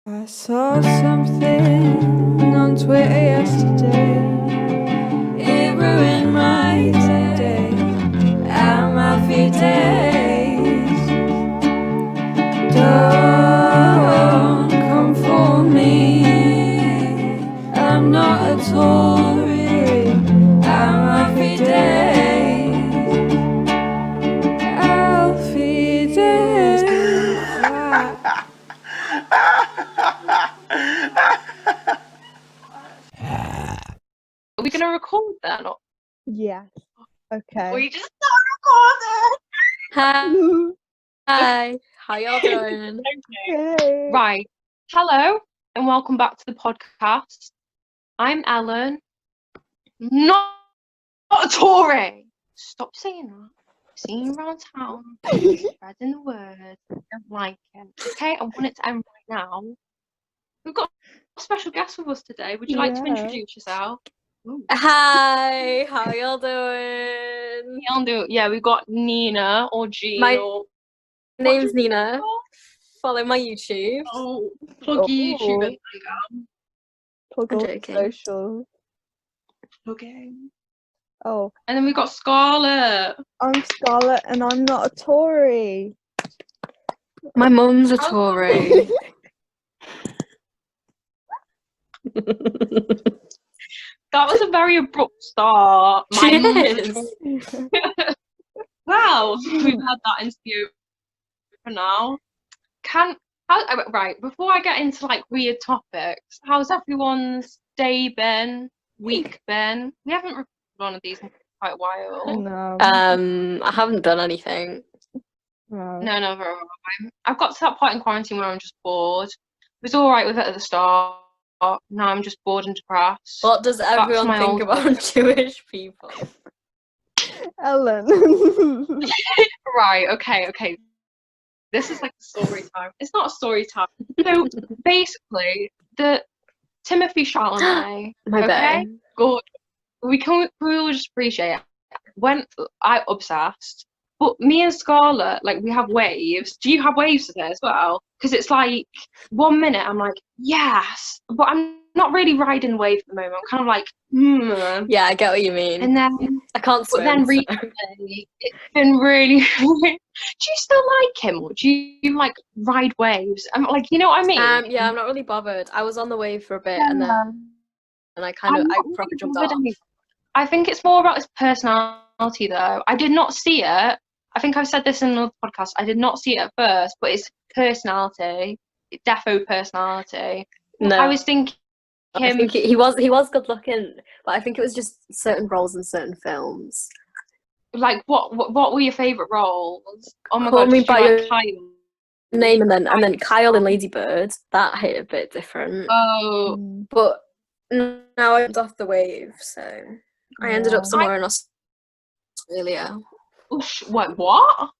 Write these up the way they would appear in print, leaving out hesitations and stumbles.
I saw something on Twitter yesterday. It ruined my day and my few days. Don't come for me. I'm not a Tory. I'm a few days. Alfie days. Are we going to record that? Or Yes. Okay. we just not recording? Hi, how y'all doing? Okay. Right. Hello and welcome back to the podcast. I'm Ellen. Not a Tory. Stop saying that. Seeing you around town, spreading the word. I don't like it. Okay, I want it to end right now. We've got a special guest with us today. Would you like to Yeah. introduce yourself? Ooh. Hi, how y'all doing? Yeah, we've got Nina or Jean My or name's do you Nina. call? Follow my YouTube. Oh, plug your YouTube and Plug I'm all joking. socials. okay. Oh, And then we got Scarlett. I'm Scarlett and I'm not a Tory. My mum's a How's Tory. That was a very abrupt start. She mum's a is. Tory. Well, we've had that interview for now. Right, before I get into like weird topics, how's everyone's day been? Week been? We haven't recorded one of these in quite a while. No. I haven't done anything. No. No, very well. I've got to that point in quarantine where I'm just bored. I was all right with it at the start. Now I'm just bored and depressed. What does everyone my think old about Jewish people? Ellen. Right, okay. This is like a story time. It's not a story time. So basically, the Timothy Chalamet, My okay, bad. good. We will just appreciate it. When I obsessed, but me and Scarlett, like we have waves. Do you have waves today as well? Because it's like 1 minute I'm like yes, but I'm not really riding the wave at the moment. I'm kind of like Yeah, I get what you mean. and then I can't but swim. then so- recently it's been really. Do you still like him, or do you like ride waves? I'm like, you know what I mean? Yeah, I'm not really bothered. I was on the wave for a bit and I I'm not I really proper jumped bothered off. either. I think it's more about his personality, though. I did not see it. I think I've said this in another podcast. I did not see it at first, but it's personality, defo personality. No, I was thinking I think he was good looking, but I think it was just certain roles in certain films. like what were your favourite roles? Oh my Call god, Me did you by like Your Kyle? Name and then Kyle in Lady Bird. That hit a bit different. Oh, But now I went off the wave, so I ended up somewhere in Australia. what?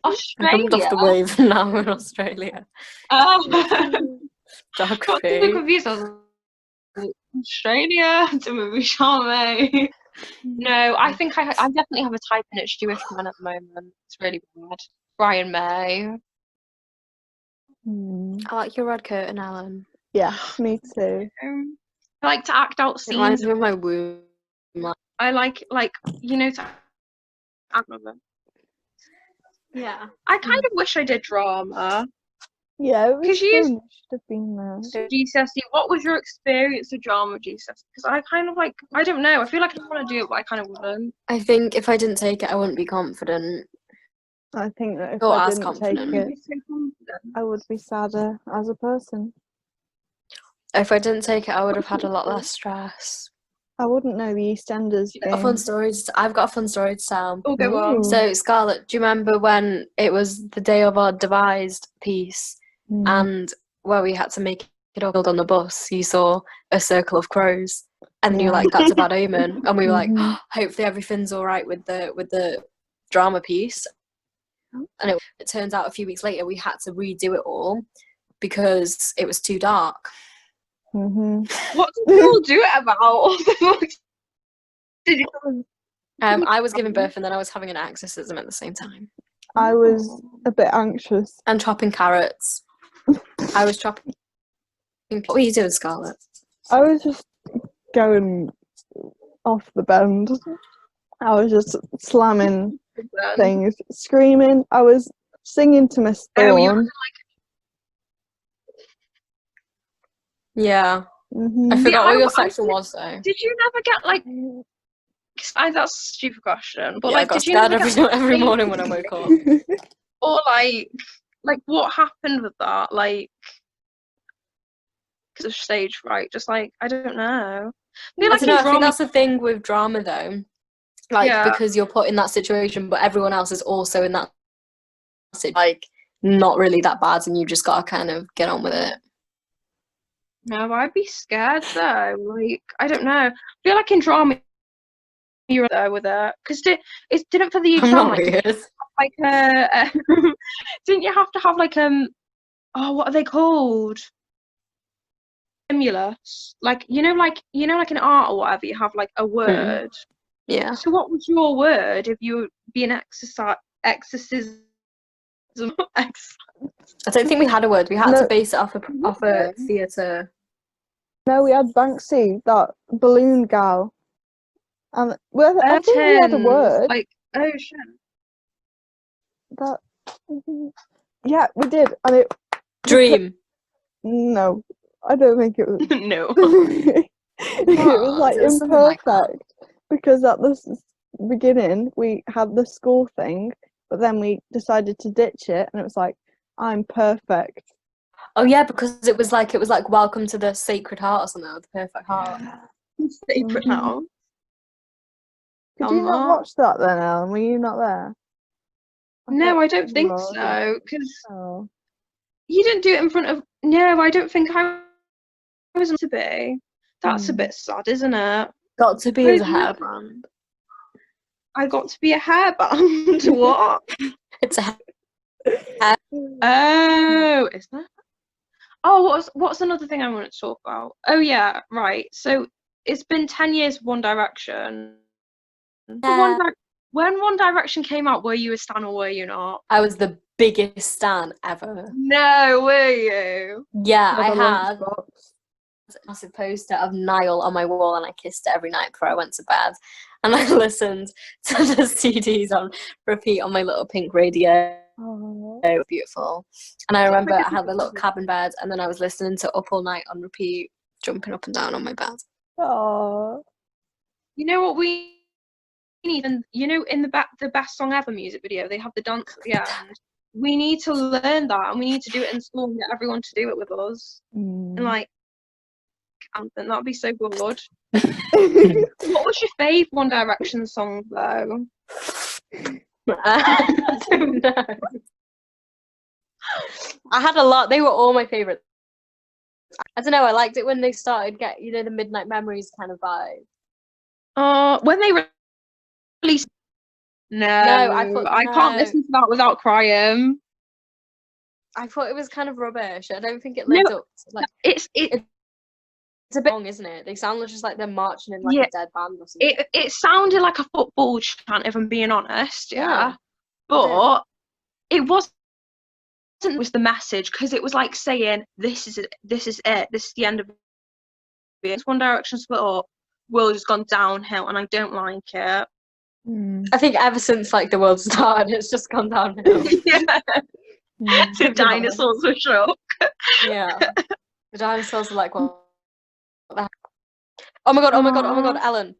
I jumped off Australia? the wave and now we're in Australia. Got so Geography. confused. I was like, Australia, Timothy Chalamet. No, I think I definitely have a type and it's Jewish man at the moment. It's really bad. Brian May. I like your red curtain, Ellen. Yeah, me too. I like to act out It reminds scenes. me of my womb. I like you know to act with them. Yeah. I kind of wish I did drama. Yeah, it was 'Cause you fun. Should have been there. GCSE. What was your experience of drama GCSE? Because I kind of like I don't know. I feel like I want to do it, but I kind of wouldn't. I think if I didn't take it, I wouldn't be confident. I think that if Or I as didn't confident. take it, I would be sadder as a person. If I didn't take it, I would have had a lot less stress. I wouldn't know the EastEnders I've got a fun story to tell. Oh, go on. So, Scarlett, do you remember when it was the day of our devised piece and where we had to make it all on the bus? You saw a circle of crows and you were like, that's a bad omen. And we were like, hopefully everything's all right with the drama piece. And it turns out a few weeks later we had to redo it all because it was too dark. What did you all do it about? Did you? I was giving birth and then I was having an exorcism at the same time. I was a bit anxious. And chopping carrots. I was chopping What were you doing, Scarlett? I was just going off the bend. I was just slamming things, screaming. I was singing to Miss Oh, you were Thorne. Yeah. Mhm. I forgot I- what your I section did- was, though. Did you never get like? That's a stupid question, but Yeah, I like, got did you scared never every, get every morning when I woke up. or like what happened with that? Like, because of stage fright, just like I don't know. I feel I like don't know, in I think drama, that's the thing with drama, though. Like, yeah. because you're put in that situation, but everyone else is also in that situation. Like, not really that bad, and you just gotta kind of get on with it. No, I'd be scared though. Like, I don't know. I feel like in drama, you're there with it because it didn't for the I'm exam. not Like, weird. like didn't you have to have like oh, what are they called? Stimulus. Like like in art or whatever, you have like a word. Yeah. So what was your word if you be an exorcism? I don't think we had a word. We had No. to base it off a theatre. No, we had Banksy, that balloon gal. And well, I think we had a word. Like, oh shit. That. Yeah, we did, and it. Dream. No, I don't think it was. No. It was like It was something like imperfect that. because at the beginning we had the school thing, but then we decided to ditch it, and it was like, I'm perfect. Oh yeah, because it was like Welcome to the Sacred Heart or something, or the Perfect Heart. Sacred Mhm. now. Did I'm you not not. watch that then, Ellen? Were you not there? No, thought I don't you think were. so. Because Oh. you didn't do it in front of. No, I don't think I was meant to be. That's a Mm. bit sad, isn't it? Got to be I as a don't know. hairband. I got to be a hairband. What? It's a Oh, is that? Oh, what's another thing I want to talk about? Oh yeah, right. So it's been 10 years of One Direction. When One Direction came out, were you a stan or were you not? I was the biggest stan ever. No, were you? Yeah, I The had lunchbox. a massive poster of Niall on my wall, and I kissed it every night before I went to bed. And I listened to the CDs on repeat on my little pink radio. Oh. It was beautiful. And I remember I had the little cabin bed, and then I was listening to Up All Night on repeat, jumping up and down on my bed. Oh. You know what we need? And you know, in the best song ever music video, they have the dance at the end. We need to learn that, and we need to do it in school and get everyone to do it with us. And like, anthem, that'd be so good. What was your fave One Direction song though? I don't know. I had a lot. They were all my favourites. I don't know. I liked it when they started get the Midnight Memories kind of vibe. When they released. No, I can't listen to that without crying. I thought it was kind of rubbish. I don't think it No, lived up to, like, it's it's a bit long, isn't it? They sound just like they're marching in like Yeah. a dead band or something. it sounded like a football chant, if I'm being honest. Yeah, Yeah, but it wasn't. Was the message, because it was like saying this is it, this is the end of it. It's One Direction split up, world has gone downhill, and I don't like it. I think ever since like the world started, it's just gone downhill. Yeah, Mm. the dinosaurs were shook. Yeah, the dinosaurs are like, what the heck? Oh my god, Ellen,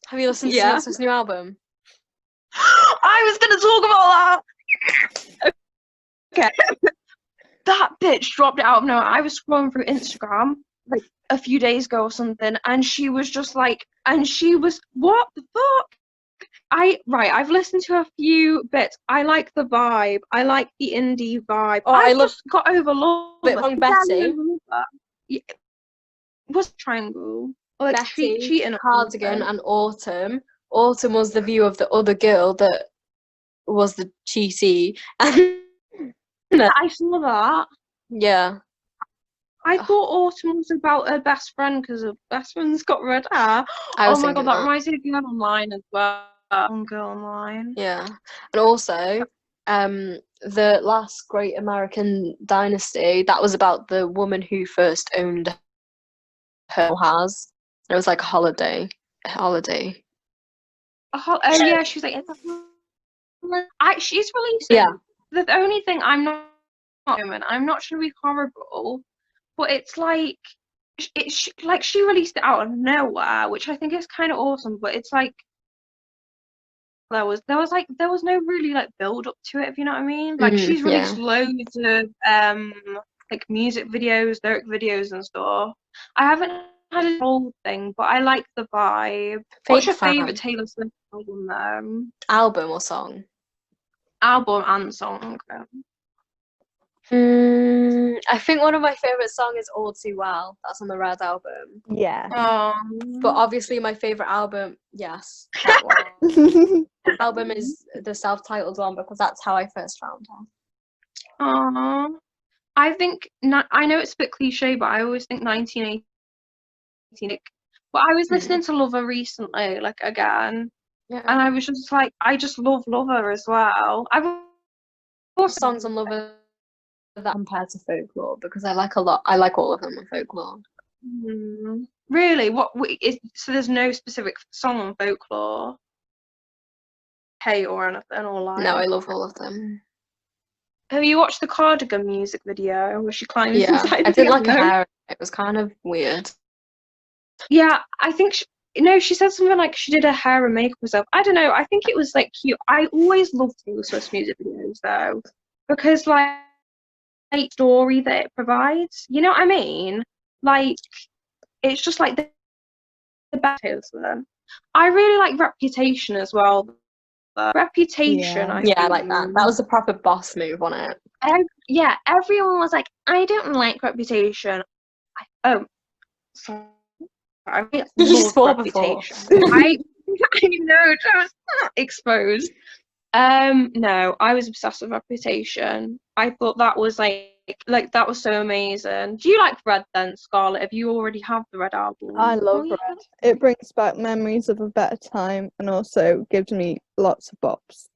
have you listened Yeah. to this new album? I was gonna talk about that. Okay. That bitch dropped it out of nowhere. I was scrolling through Instagram like a few days ago or something, and she was just like, what the fuck? I've listened to a few bits. I like the vibe. I like the indie vibe. Oh, I I love just got over love it. Wrong Betty. Yeah. What's triangle? Or like Betty, cheating. Cardigan, and Autumn. Autumn was the view of the other girl that was the cheaty. I saw that. Yeah. I thought Autumn was about her best friend because her best friend's got red hair. I was Oh my god, thinking that that. reminds me of Girl Online as well. Girl Online. Yeah. And also, the last great American dynasty, that was about the woman who first owned her house. It was like a holiday. Oh yeah, she was like, she's releasing. Yeah. The only thing I'm not trying to be horrible, but it's like she released it out of nowhere, which I think is kind of awesome. But it's like there was no really like build up to it, if you know what I mean. Like she's released loads of like music videos, lyric videos and stuff. I haven't had a whole thing, but I like the vibe. What's your favourite Taylor Swift album though? Album or song? Album and song. I think one of my favourite songs is All Too Well. That's on the Red album. Yeah. But obviously my favourite album, yes, that one. Album is the self-titled one because that's how I first found her. Aww. I think, I know it's a bit cliche, but I always think 1980. But I was listening to Lover recently, like again, and I was just like, I just love Lover as well. I've also songs on Lover that compared to Folklore because I like all of them on Folklore. Really? So there's no specific song on Folklore? Hey, or anything, or like? No, I love all of them. Have you watched the Cardigan music video where she climbs inside? I didn't like her hair. It was kind of weird. Yeah, I think she said something like she did her hair and makeup herself. I don't know. I think it was like cute. I always loved Taylor Swift's music videos though, because like story that it provides. You know what I mean? Like it's just like the best Taylor Swift. I really like Reputation as well. Reputation, I like that. That was a proper boss move, wasn't it? Yeah, everyone was like, I don't like Reputation. Sorry. I love Reputation. I know, just exposed. No, I was obsessed with Reputation. I thought that was like that was so amazing. Do you like Red then, Scarlett? If you already have the Red album? I love Red. It brings back memories of a better time and also gives me lots of bops.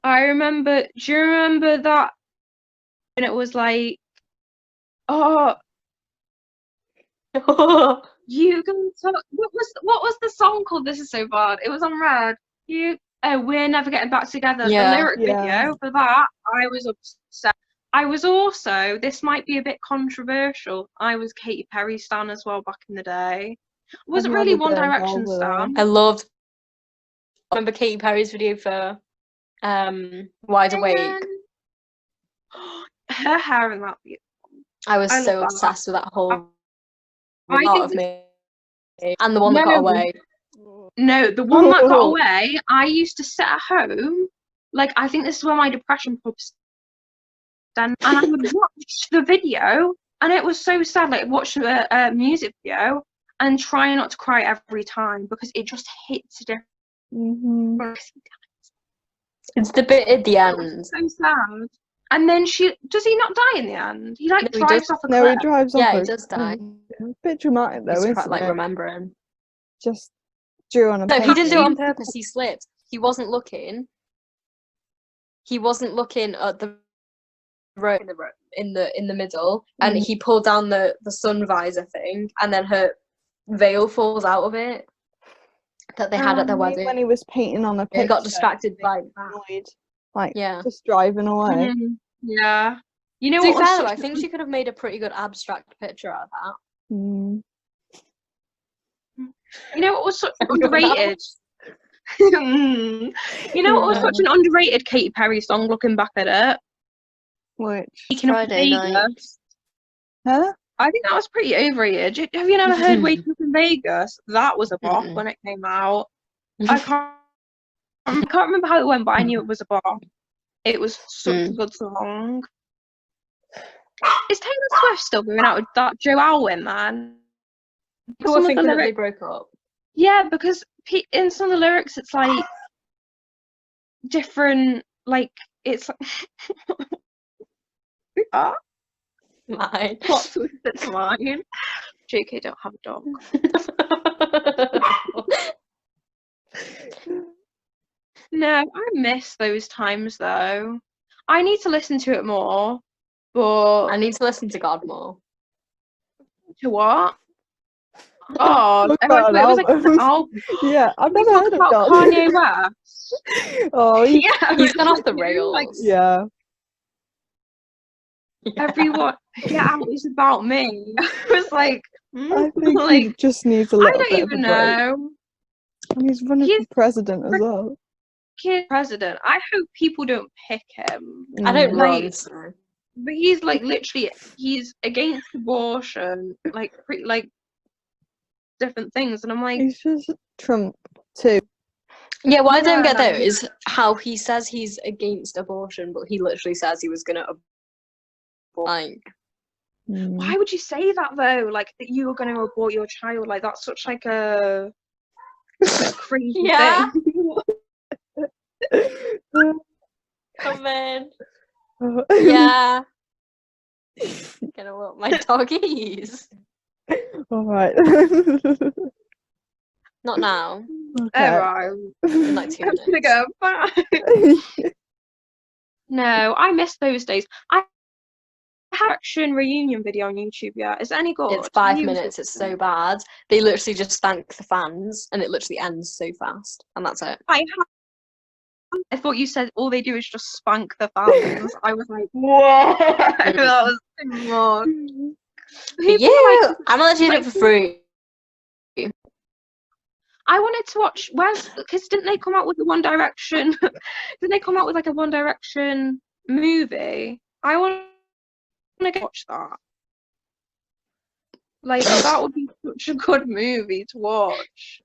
I remember. Do you remember that? And it was like, oh. You can talk. What was the song called? This is so bad. It was on Red. We're never getting back together. The lyric video for that, I was upset. I was also, this might be a bit controversial, I was Katy Perry stan as well back in the day. Was it really One Direction stan? I remember Katy Perry's video for Wide Awake. Her hair in that video. I was so obsessed with that whole part of me. And the one that got away. No, the one that got away, I used to sit at home, like, I think this is where my depression pops down, and I would watch the video, and it was so sad, like, watch a music video, and try not to cry every time, because it just hits different. It's the bit at the end. So sad. And then does he not die in the end? He, like, drives off a cliff. No, he drives off. Yeah, he does die. A bit dramatic, though, isn't quite, like, it? remembering. Just drew on a No, he didn't do it on purpose. He slipped. He wasn't looking. He wasn't looking at the road in the middle, and he pulled down the sun visor thing, and then her veil falls out of it that they had at their wedding. When he was painting on a picture, he got distracted by that. Like, just driving away. Yeah. You know to be what? fair, I think she could have made a pretty good abstract picture out of that. You know what was such underrated? You know what was such an underrated Katy Perry song, looking back at it? Which? Friday Night. Huh? I think that was pretty overrated. Have you never heard Wake Up in Vegas? That was a bop when it came out. I can't remember how it went, but I knew it was a bop. It was such a good song. Is Taylor Swift still going out with that Joe Alwyn man? Who I think that they broke up. Yeah, because in some of the lyrics, it's like different. Like it's like Mine. What it's mine. JK, don't have a dog. No, I miss those times though. I need to listen to it more, but I need to listen to God more. to what? God, Talk about it was like an albums. album. Yeah, I've We never talk heard of about God. Kanye West. Oh, Yeah, He's gone off the like, rails. yeah. everyone, get out is about me. I was like, I think he like, just needs a I little don't bit of a even break. know. And he's running He's for president as well. kid president. I hope people don't pick him. I don't Like, run, so. but he's like literally, he's against abortion, like different things, and I'm like, He's just Trump too. Yeah, what I don't get though Yeah. is how he says he's against abortion, but he literally says he was gonna abort. Like, why would you say that though? Like that you were going to abort your child? Like that's such like a crazy Yeah. thing. come in. Yeah. Gonna walk my doggies. All right. Not now. Okay. Alright. In like 2 I'm minutes. gonna go. Bye. No, I miss those days. I have action reunion video on YouTube. Yeah, is it any good? It's 5 You- minutes. It's so bad. They literally just thank the fans, and it literally ends so fast, and that's it. I thought you said all they do is just spank the fans. I was like, whoa, that was too much. For People you, are like, I'm allowed to use it for free. I wanted to watch. Because didn't they come out with the One Direction? Didn't they come out with like a One Direction movie? I want to watch that. Like that would be such a good movie to watch.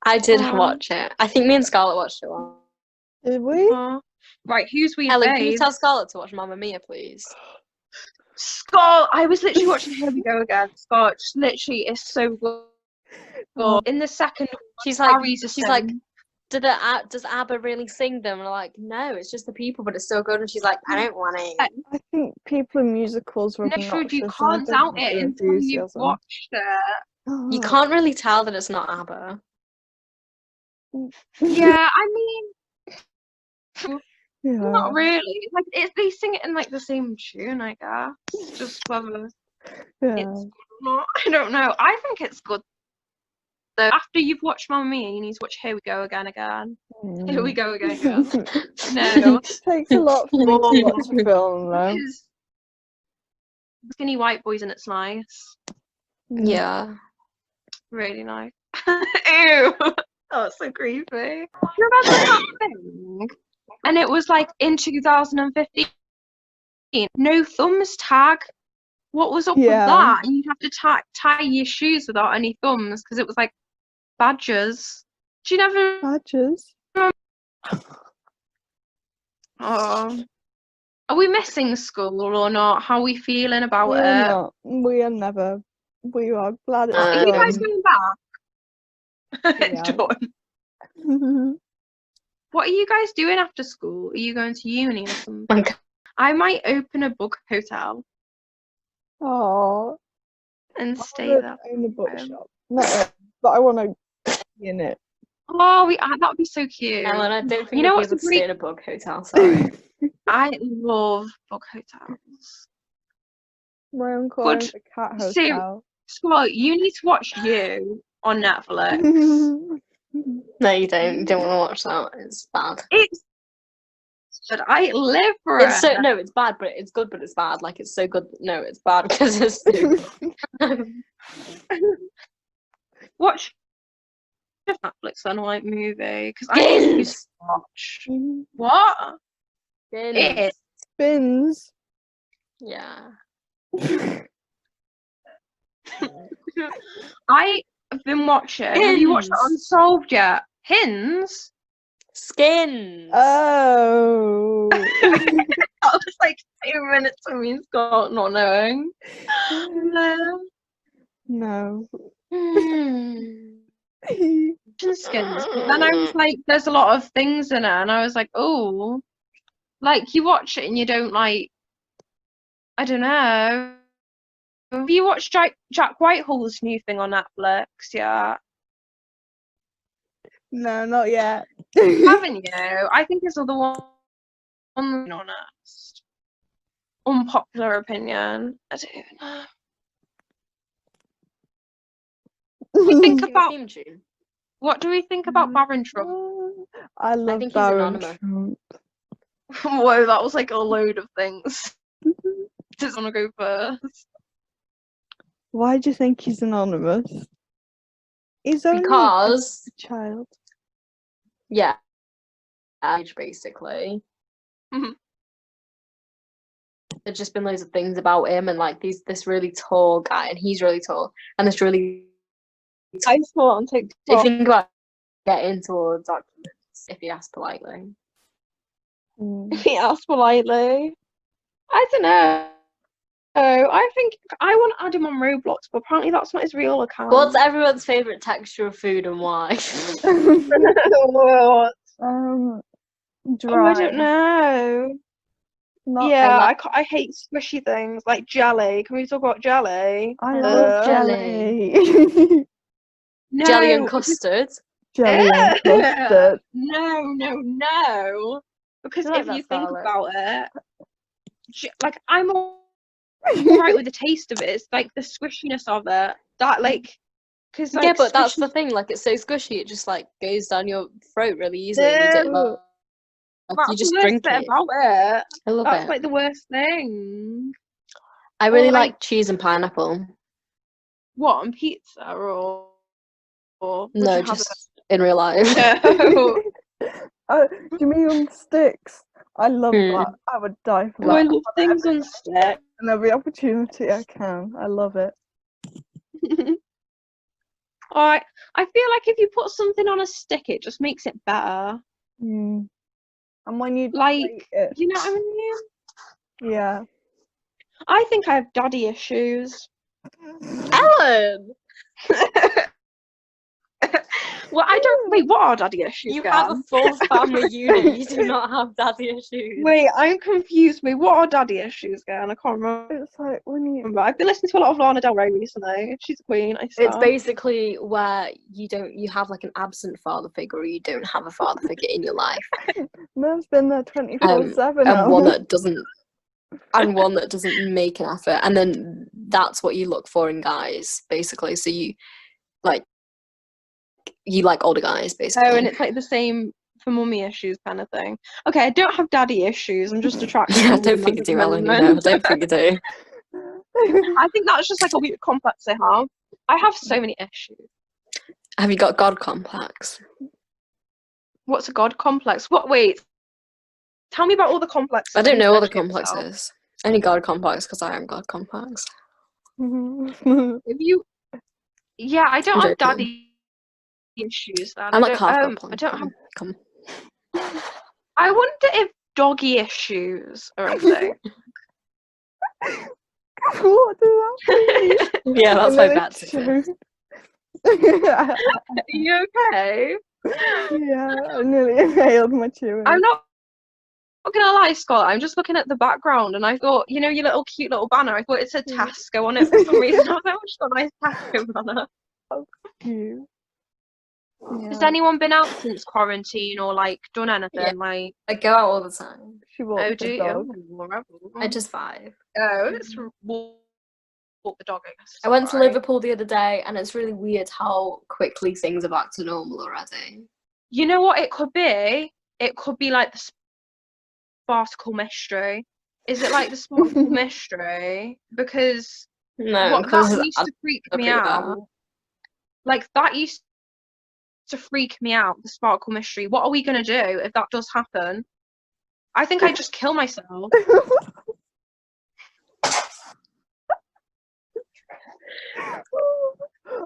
I did watch it. I think me and Scarlett watched it once. Did we? Right, who's we? Ellen, can you Babe? tell Scarlett to watch Mamma Mia, please? Scott, I was literally watching Here We Go Again. Scott, just literally is so good. In the second, She's like, Harry's a she's like, son. does ABBA really sing them? And I'm like, no, it's just the people, but it's so good. And she's like, I don't want it. I think people in musicals are No, obnoxious. you and can't I doubt don't have it the until you've enthusiasm. watched it. You can't really tell that it's not ABBA. Yeah, I mean, Yeah. not really. Like they sing it in like the same tune, I guess. Just whether Yeah. it's good or not, I don't know. I think it's good. So after you've watched Mamma Mia, you need to watch Here We Go Again. Here we go again. No, It takes a lot for me to watch a film though. because Skinny White Boys and it's nice, Yeah. really nice. Ew, that's so creepy. Do you remember that thing? And it was like in 2015. No thumbs tag. What was up with Yeah. that? And you'd have to tie your shoes without any thumbs because it was like badgers. Do you never? Badges. Oh, are we missing school or not? How are we feeling about We it? are not. We are never. We are glad it's Are you guys done. going back? It's Yeah. done. What are you guys doing after school? Are you going to uni or something? Okay. I might open a book hotel Oh, and I stay wanna there. own a bookshop. Not yet, but I want to be in it. Oh, that would be so cute. Ellen, I don't think You know you'll be what's able to really- stay in a bug hotel, sorry. I love book hotels. My uncle Good. owns a cat So- hotel. Scott, you need to watch You on Netflix. No, you don't. You don't want to watch that. It's bad. It's good. I live for It's it. so no, it's bad, but it's good, but it's bad. Like it's so good. No, it's bad because it's so good. Watch a Netflix then, like movie, because I need to Skins. watch. What? Skins. It. Spins. Yeah. I have been watching. Have you watched Hins. Unsolved yet? Hins. Skins. Oh. That was like 2 minutes of me and Scott not knowing. No. Hmm. Skins. But then I was like, there's a lot of things in it, and I was like, oh, like you watch it and you don't like. I don't know. Have you watched Jack Whitehall's new thing on Netflix? Yeah. No, not yet. Haven't you? I think his other one, being honest. Unpopular opinion. I don't know. We think Sing a about theme tune. what do we think about Baron Trump? I love think he's Baron anonymous. Trump. Whoa, that was like a load of things. Just want to go first. Why do you think he's anonymous? He's only Because a child. yeah, age basically. Mhm. There's just been loads of things about him, and like this really tall guy, and he's really tall, and this really. I saw it on TikTok. If you think about getting towards documents, if you ask politely. Mm. If he asked politely. I don't know. I think I want to add him on Roblox, but apparently that's not his real account. What's everyone's favourite texture of food and why? What? Dry. Oh, I don't know. Not Yeah, like- I hate squishy things like jelly. Can we talk about jelly? I love Ugh. jelly. No. Jelly and custard. Jelly and custard. No. Because I like if that you think style, about it, like I'm all right with the taste of it. It's like the squishiness of it that like, because like Yeah, but that's the squishy- thing. Like, it's so squishy, it just like goes down your throat really easily. And you don't No. like, That's you just the worst drink bit it. about it. I love That's it. like the worst thing. I really like- like cheese and pineapple. What, on pizza or would No, you have just in real life. it? No. Do you mean on sticks? I love Hmm. that. I would die for Oh, I that. love things on stick. And every opportunity I can. I love it. I feel like if you put something on a stick, it just makes it better. Mm. And when you Like, grate it, you know what I mean? yeah. I think I have daddy issues. Ellen! Well, I don't. Wait, what are daddy issues? You girl? have a full family unit, you do not have daddy issues. Wait, I'm confused. Wait, what are daddy issues, girl? I can't remember. It's like when you I've been listening to a lot of Lana Del Rey recently. She's a queen. I It's stand. basically where you have like an absent father figure, or you don't have a father figure in your life, Mum's been there 24/7 and one that doesn't make an effort, and then that's what you look for in guys, basically. So you like older guys, basically. Oh, and it's like the same for mummy issues kind of thing. Okay, I don't have daddy issues. I'm just attracted Yeah, I to don't think you do, Ellen. I don't think you do. I think that's just like a weird complex I have. I have so many issues. Have you got God complex? What's a god complex? What? Wait. Tell me about all the complexes. I don't know all the Especially yourself. complexes. Only God complex because I am God complex. If you, yeah, I don't I'm have joking. daddy issues. Then I'm I like don't, half God I complex. don't have. Come. I wonder if doggy issues are a thing. What does that mean? Yeah, that's my Another bet. show. Are you okay? Yeah, I nearly inhaled my chewing. I'm not gonna lie, Scott. I'm just looking at the background, and I thought, you know, your little cute little banner. I thought it said Tesco on it for some reason. I was like, oh, she's got a nice Tesco banner. Cute. Has Yeah. anyone been out since quarantine or like done anything? Yeah. Like, I go out all the time. She walked oh, the do you? dog. Oh, rebel. I just vibe. Oh, let's walk the dog. guess. I went to Sorry. Liverpool the other day, and it's really weird how quickly things are back to normal already. You know what it could be? It could be like the Sparkle Mystery. Is it like the Sparkle Mystery? Because No, what because that used to freak me out. Like that used to freak me out. The Sparkle Mystery. What are we gonna do if that does happen? I think I'd just kill myself.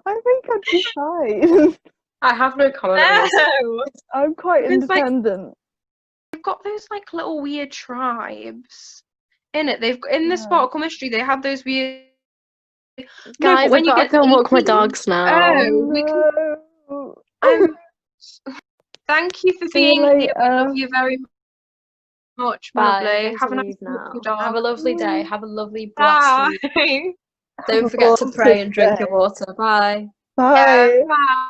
I think I'd be fine. I have no comment on this. No, I'm quite It's like- independent. they've got those like little weird tribes in it. They've in the Yeah. Sparkle Mystery. They have those weird. Guys, but when I've you got to get go and walk my 18 dogs now. Oh, we can- No. Thank you for See you being here. We later. love you very much, my Bye. lovely. I'm going Have a to nice leave day with now. your dog. Have a lovely day. Have a lovely blessed Bye. week. Have Don't a forget to pray blessed and drink your day. water. Bye. Bye. Yeah, bye.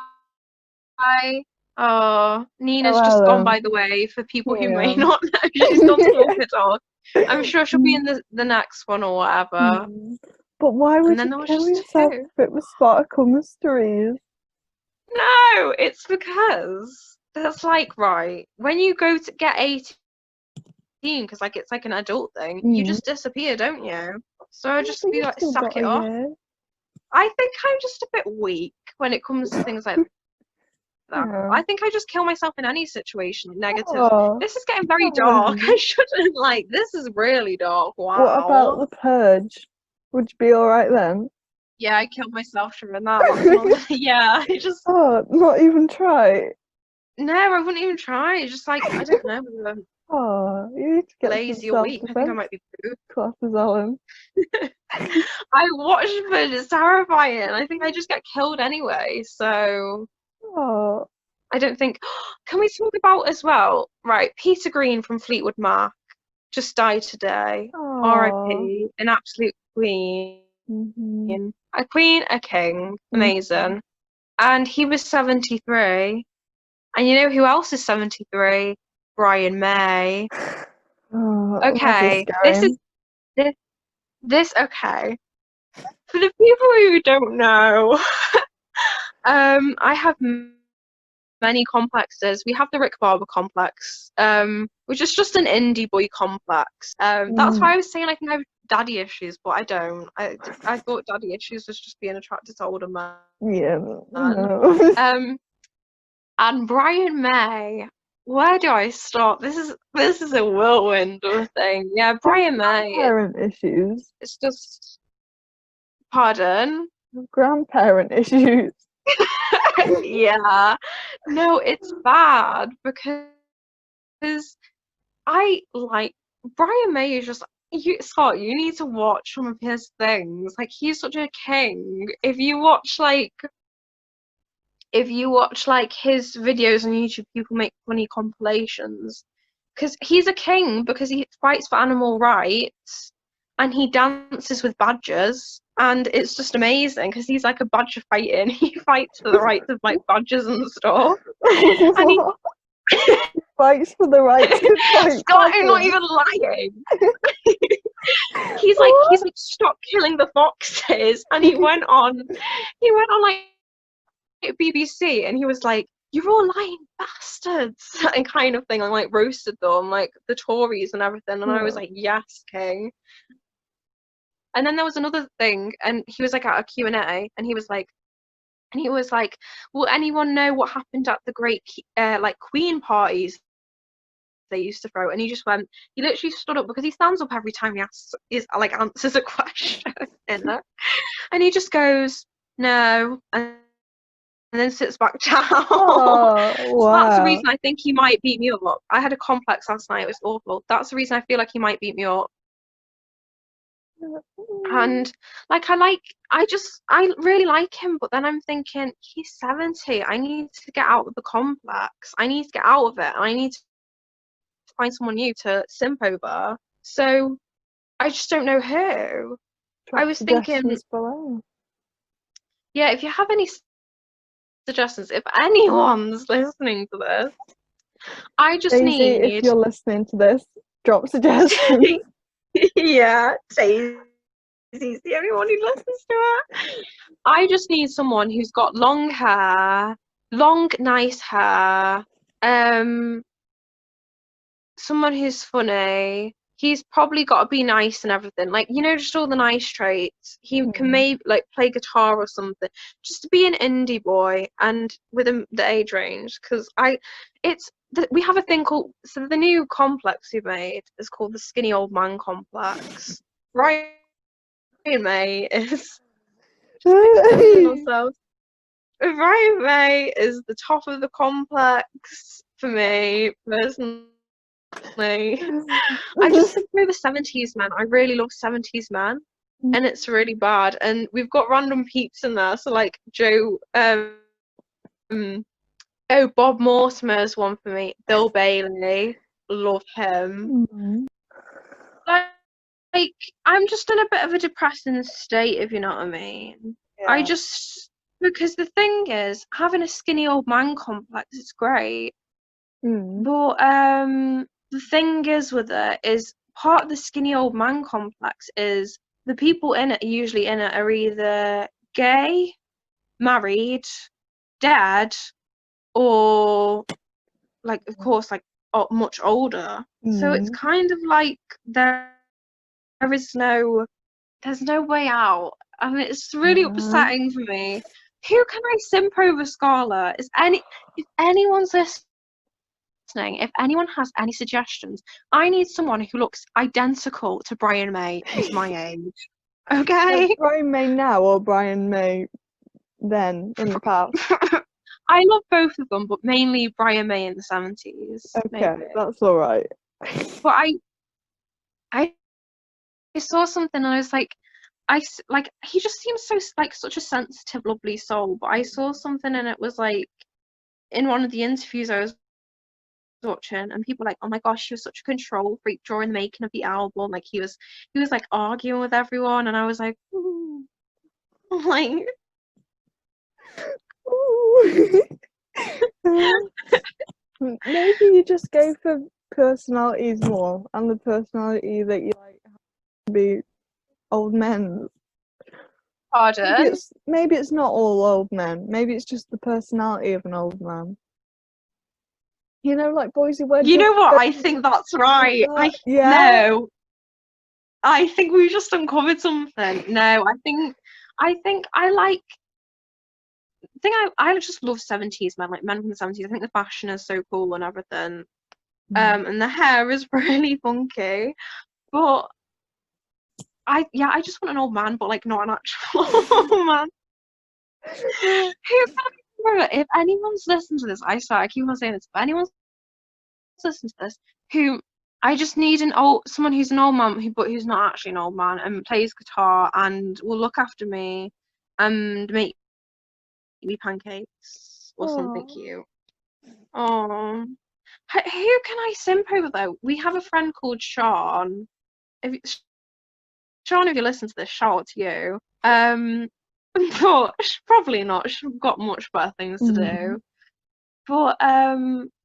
Bye. Oh, Nina's Oh, just gone, Ellen. by the way, for people who may Yeah. not know. She's gone to walk her dog. I'm sure she'll be in the next one or whatever. But why would then you there was kill just yourself two. if it was Spartacle Mysteries? No, it's because that's like, right, when you go to get 18, because like it's like an adult thing, you just disappear, don't you? So I just But be you've like, still suck got it a off. year. I think I'm just a bit weak when it comes to things like that. Yeah. I think I just kill myself in any situation, negative. Oh, This is getting very dark. Ellen. I shouldn't, like, this is really dark. Wow. What about The Purge? Would you be alright then? Yeah, I killed myself during that. That's not, yeah, I just, Oh, not even try. no, I wouldn't even try. It's just like, I don't know, Oh, you need to get lazy some or weak. I think I self-defense might be poop. classes, Ellen. I watched it, it's terrifying. I think I just get killed anyway, so Oh, I don't think. Can we talk about as well? Right, Peter Green from Fleetwood Mac just died today. oh. R.I.P. An absolute queen. Mhm. A queen, a king. Amazing. And he was 73. And you know who else is 73? Brian May. Oh, Okay, how's this going? this okay. For the people who don't know, I have many complexes. We have the Rick Barber complex, which is just an indie boy complex. That's why I was saying I think I have daddy issues, but I don't. I thought daddy issues was just being attracted to older men. Yeah, no. And Brian May. Where do I start? This is a whirlwind of a thing. Yeah, Brian May. Parent issues. It's just, pardon. Grandparent issues. Yeah. No, it's bad because I like Brian May is just Scott, you need to watch some of his things. Like he's such a king. If you watch like his videos on YouTube, people make funny compilations. Because he's a king because he fights for animal rights and he dances with badgers and it's just amazing because he's like a badger fighting. He fights for the rights of like badgers and stuff. And he fights for the right to fight. Scott, I'm not even lying. he's like stop killing the foxes, and he went on like BBC and he was like, you're all lying bastards and kind of thing, and like roasted them, like the Tories and everything, and I was like, yes, king. And then there was another thing, and he was like at a Q&A, and he was like, will anyone know what happened at the great like Queen parties they used to throw? And he literally stood up because he stands up every time he answers a question in it, and he just goes no, and then sits back down. Oh, wow. So that's the reason I think he might beat me up. I had a complex last night, it was awful. That's the reason I feel like he might beat me up. And like I really like him, but then I'm thinking he's 70. I need to get out of the complex. I need to get out of it, and I need to find someone new to simp over. So I just don't know who. I was thinking, below. yeah, if you have any suggestions, if anyone's listening to this, I just Daisy, need. if you're listening to this, drop suggestions. Yeah, Daisy's the only one who listens to it. I just need someone who's got long hair, nice hair. Someone who's funny. He's probably got to be nice and everything. Like, you know, just all the nice traits. He can maybe like play guitar or something. Just to be an indie boy and within the age range. Because we have a thing called, so the new complex we've made is called the Skinny Old Man Complex. Ryan May is ourselves. Ryan May is the top of the complex for me personally. I just think we're the 70s man. I really love 70s man, and it's really bad. And we've got random peeps in there. So like Joe, Bob Mortimer is one for me. Bill Bailey, love him. Like I'm just in a bit of a depressing state, if you know what I mean. Yeah. I just because the thing is, having a skinny old man complex is great, but the thing is with it is part of the skinny old man complex is the people in it usually in it are either gay, married, dead, or like of course like much older. So it's kind of like there's no way out. I mean, it's really upsetting for me. Who can I simp over Scarlett? If anyone's listening, if anyone has any suggestions, I need someone who looks identical to Brian May who's my age. Okay? Like Brian May now or Brian May then in the past? I love both of them, but mainly Brian May in the 70s. Okay, maybe. that's all right. But I saw something and I was like, he just seems so like such a sensitive, lovely soul. But I saw something and it was like in one of the interviews I was watching, and people were like, oh my gosh, he was such a control freak during the making of the album. Like he was like arguing with everyone, and I was like, ooh. Like. Maybe you just go for personalities more, and the personality that you like to be old men. Pardon? Maybe it's not all old men. Maybe it's just the personality of an old man. You know, like boys who wear. You know what? I think that's right. No. I think we've just uncovered something. No, I think I like. I just love 70s men, like men from the 70s. I think the fashion is so cool and everything. And the hair is really funky. But I just want an old man, but like not an actual old man. If anyone's listened to this, I swear, I keep on saying this, but anyone's listened to this, who I just need someone who's an old man, but who's not actually an old man, and plays guitar and will look after me and make me pancakes or something cute. Oh, who can I simp over though? We have a friend called Sean. Sean, if you listen to this, shout out to you. But probably not. She's got much better things to do. But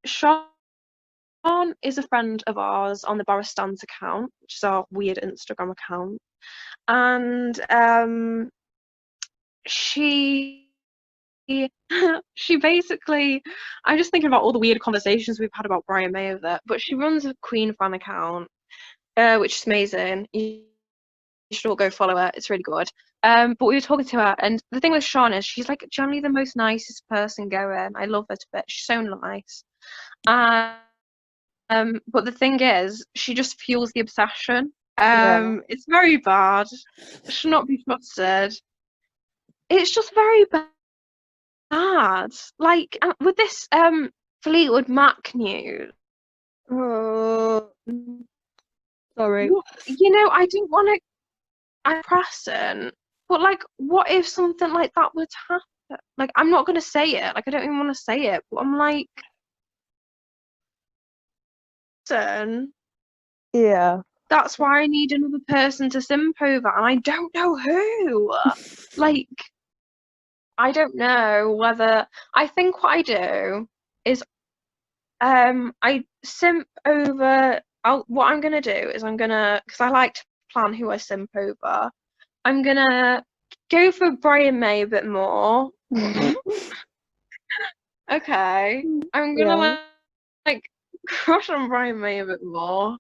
Sean is a friend of ours on the Barristans account, which is our weird Instagram account, and she basically, I'm just thinking about all the weird conversations we've had about Brian May with it, but she runs a Queen fan account, which is amazing. You should all go follow her. It's really good. But we were talking to her, and the thing with Sean is she's like generally the most nicest person going. I love her to bits. She's so nice. But the thing is, she just fuels the obsession. It's very bad. Should not be trusted. It's just very bad. Like with this Fleetwood Mac news. Sorry. You know, I didn't want to. I'm pressing, but like, what if something like that would happen? Like, I'm not gonna say it. Like, I don't even want to say it. But I'm like, yeah. That's why I need another person to simp over, and I don't know who. Like, I don't know whether. I think what I do is, I simp over. What I'm gonna do is because I like to plan who I simp over. I'm gonna go for Brian May a bit more. Okay, I'm gonna like crush on Brian May a bit more.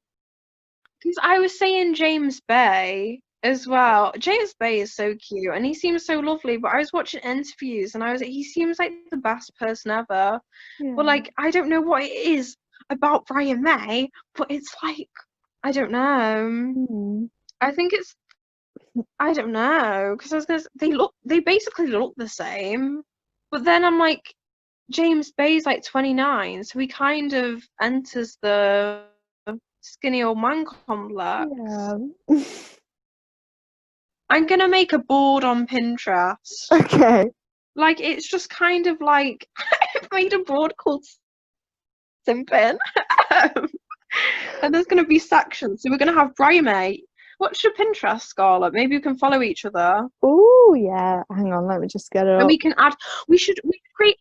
Because I was saying James Bay as well. James Bay is so cute and he seems so lovely. But I was watching interviews and I was like, he seems like the best person ever. Yeah. But like, I don't know what it is about Brian May, but it's like, I don't know. I think it's, I don't know, because they basically look the same. But then I'm like, James Bay's like 29, so he kind of enters the skinny old man complex. Yeah. I'm gonna make a board on Pinterest. Okay. Like, it's just kind of like I've made a board called Simpin. And there's gonna be sections. So we're gonna have Brian May. What's your Pinterest, Scarlett? Maybe we can follow each other, Oh yeah. Hang on, let me just get it and up. we can add. We should create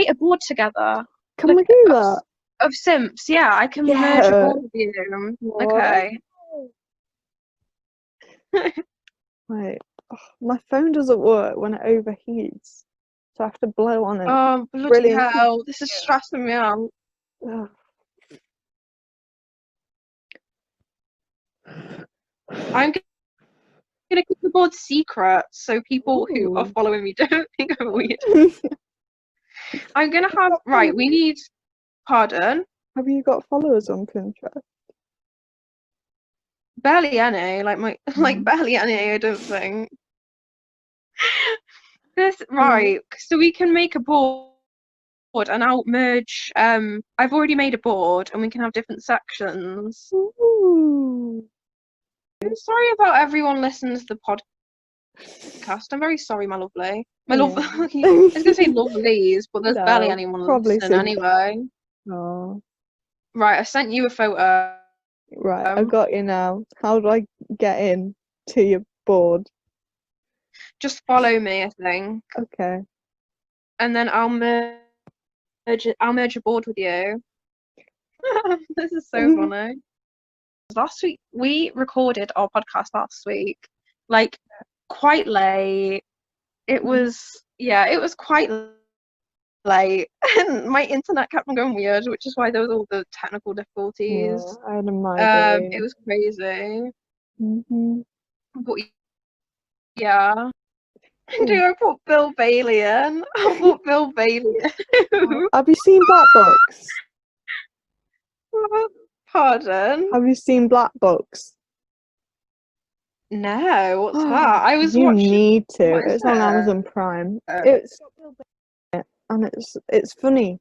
a board together. Can we like, do that? Of simps? Yeah, I can merge a Yeah. board with you. What? Okay. Wait. Oh, my phone doesn't work when it overheats, so I have to blow on it. Oh bloody Brilliant. hell! This is stressing me out. Ugh. I'm gonna keep the board secret so people who are Ooh. following me don't think I'm weird. I'm gonna have right. We need. Pardon. Have you got followers on Pinterest? Barely any. Like barely any. I don't think. This right. So we can make a board and I'll merge. I've already made a board and we can have different sections. Ooh. I'm sorry about everyone listening to the podcast. I'm very sorry, my lovely. My love. Yeah. I was gonna say lovelies, but there's barely No, anyone probably listening anyway. Oh. Right, I sent you a photo. Right, I got you now. How do I get in to your board? Just follow me, I think, Okay. and then I'll merge a board with you. This is so funny. Last week we recorded our podcast last week, like quite late. It was quite late, and my internet kept on going weird, which is why there was all the technical difficulties. Yeah, I had a migraine. It was crazy. Mm-hmm. But yeah. Do I put Bill Bailey in? I'll put Bill Bailey in. Have you seen Black Books? Pardon? Have you seen Black Books? No, what's that? I was You watching. need to. what is It's on it? Amazon Prime. It's and it's funny.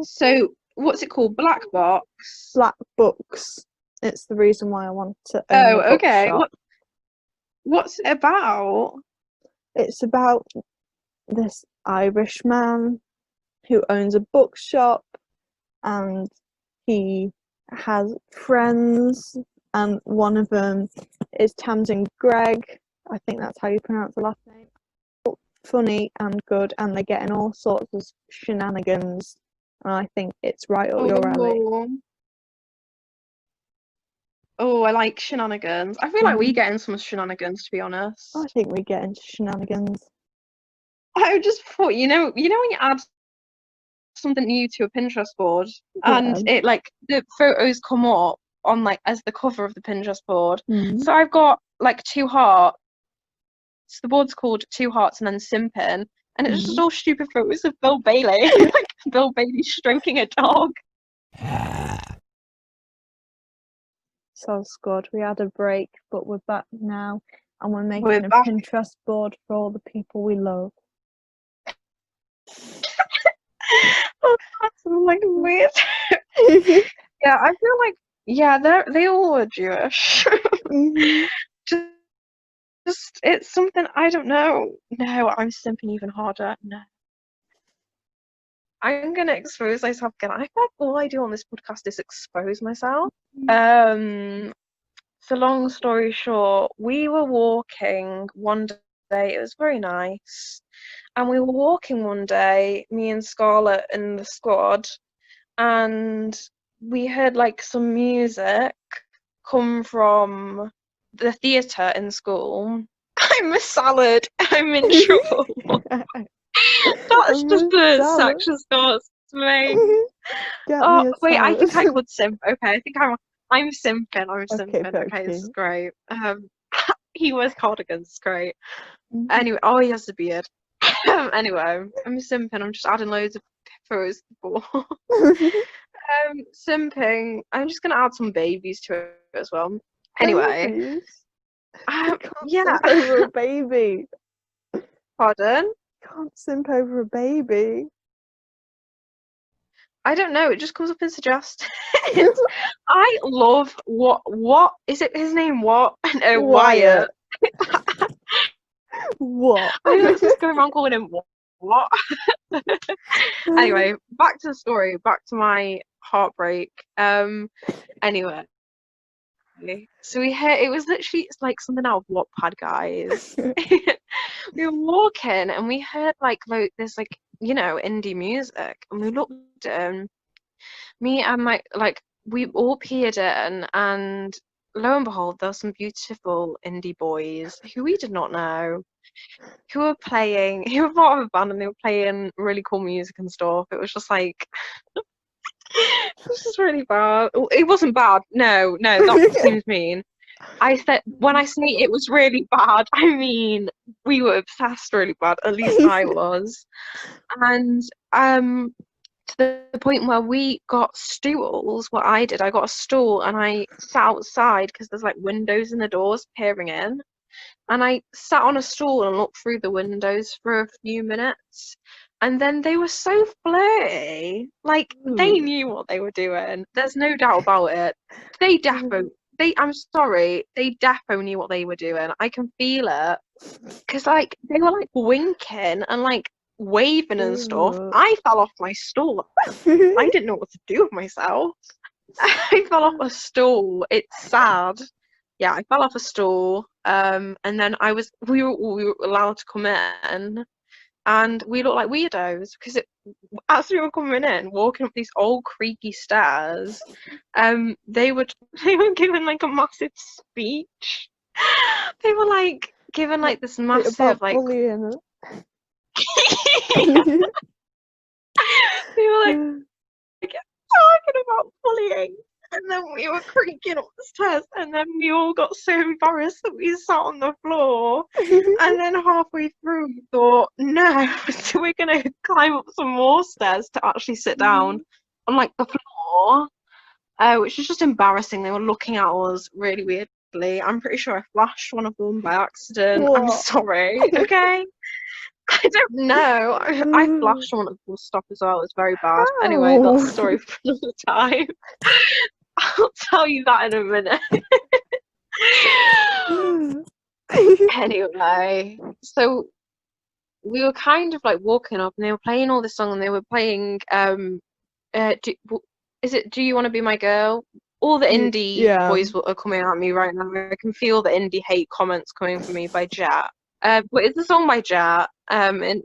So, what's it called? Black Box? Black Books. It's the reason why I want to own Oh, a okay. bookshop. What's it about? It's about this Irish man who owns a bookshop, and he has friends, and one of them is Tamsin Gregg. I think that's how you pronounce the last name. Funny and good, and they get in all sorts of shenanigans, and I think it's right up your alley. Oh, I like shenanigans. I feel like we get in some shenanigans, to be honest. I think we get into shenanigans. I just thought, you know when you add something new to a Pinterest board, and it like the photos come up on like as the cover of the Pinterest board. So I've got like 2 hearts. The board's called 2 hearts and then simping, and it's just all stupid photos of Bill Bailey, like Bill Bailey stroking a dog. So good. We had a break, but we're back now, and we're making a Pinterest board for all the people we love. Oh, that's like weird. Yeah, I feel like they all are Jewish. Just it's something I don't know. No, I'm simping even harder. No. I'm gonna expose myself again. I feel like all I do on this podcast is expose myself. So long story short, we were walking one day. It was very nice, and we were walking one day, me and Scarlett and the squad, and we heard like some music come from the theatre in school. I'm a salad. I'm in trouble. That's just the section starts to me. Oh wait, I think I could simp. Okay, I think I'm simping. I'm simping. Okay, this is great. He wears cardigans. It's great. Anyway, oh, he has a beard. Anyway, I'm simping. I'm just adding loads of photos to the board. Simping. I'm just gonna add some babies to it as well. Anyway, yeah. Simp over a baby. Pardon? Can't simp over a baby. I don't know. It just comes up in suggestions. I love what is it? His name what? No, Wyatt. What? I was just going around calling him what? Anyway, back to the story. Back to my heartbreak. Anyway, So we heard it was literally it's like something out of Wattpad, guys. We were walking and we heard like there's like indie music, and we looked and me and my we all peered in, and lo and behold, there were some beautiful indie boys who we did not know who were playing. Who were part of a band and they were playing really cool music and stuff. It was just like. It was just really bad. It wasn't bad. No, that seems mean. I said when I say it was really bad, I mean we were obsessed really bad. At least I was, and to the point where we got stools. What I did, I got a stool and I sat outside because there's like windows in the doors peering in, and I sat on a stool and looked through the windows for a few minutes. And then they were so flirty. Like, they knew what they were doing. There's no doubt about it. I'm sorry, they defo knew what they were doing. I can feel it. Because, like, they were, like, winking and, like, waving and stuff. I fell off my stool. I didn't know what to do with myself. I fell off a stool. It's sad. Yeah, I fell off a stool. And then we were allowed to come in. And we looked like weirdos because as we were coming in, walking up these old creaky stairs, they were giving like a massive speech. They were like giving like this massive like bullying. they were like talking about bullying. And then we were creaking up the stairs, and then we all got so embarrassed that we sat on the floor. And then halfway through, we thought, no, so we're going to climb up some more stairs to actually sit down on like the floor, which is just embarrassing. They were looking at us really weirdly. I'm pretty sure I flashed one of them by accident. I'm sorry, okay? I don't know. I flashed one at the bus stop as well. It was very bad. Anyway, that's a story for another time. I'll tell you that in a minute. Anyway, so we were kind of like walking up and they were playing all this song and they were playing Do You Want to Be My Girl? All the indie boys are coming at me right now. I can feel the indie hate comments coming from me by Jet. But it's a song by Jet. And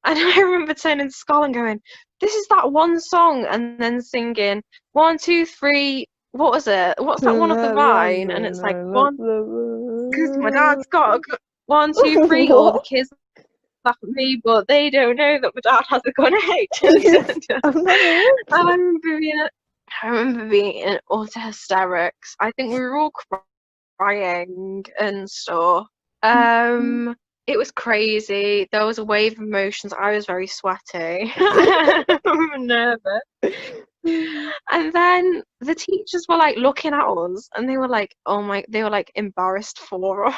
I remember turning to Skull and going, this is that one song, and then singing 1, 2, 3. What was it? What's that one of the Vine? And it's like because my dad's got a 1, 2, 3. All the kids laugh at me, but they don't know that my dad has a gun at I remember being in utter hysterics. I think we were all crying and stuff. It was crazy. There was a wave of emotions. I was very sweaty. I'm nervous. And then the teachers were like looking at us and they were like, they were like embarrassed for us.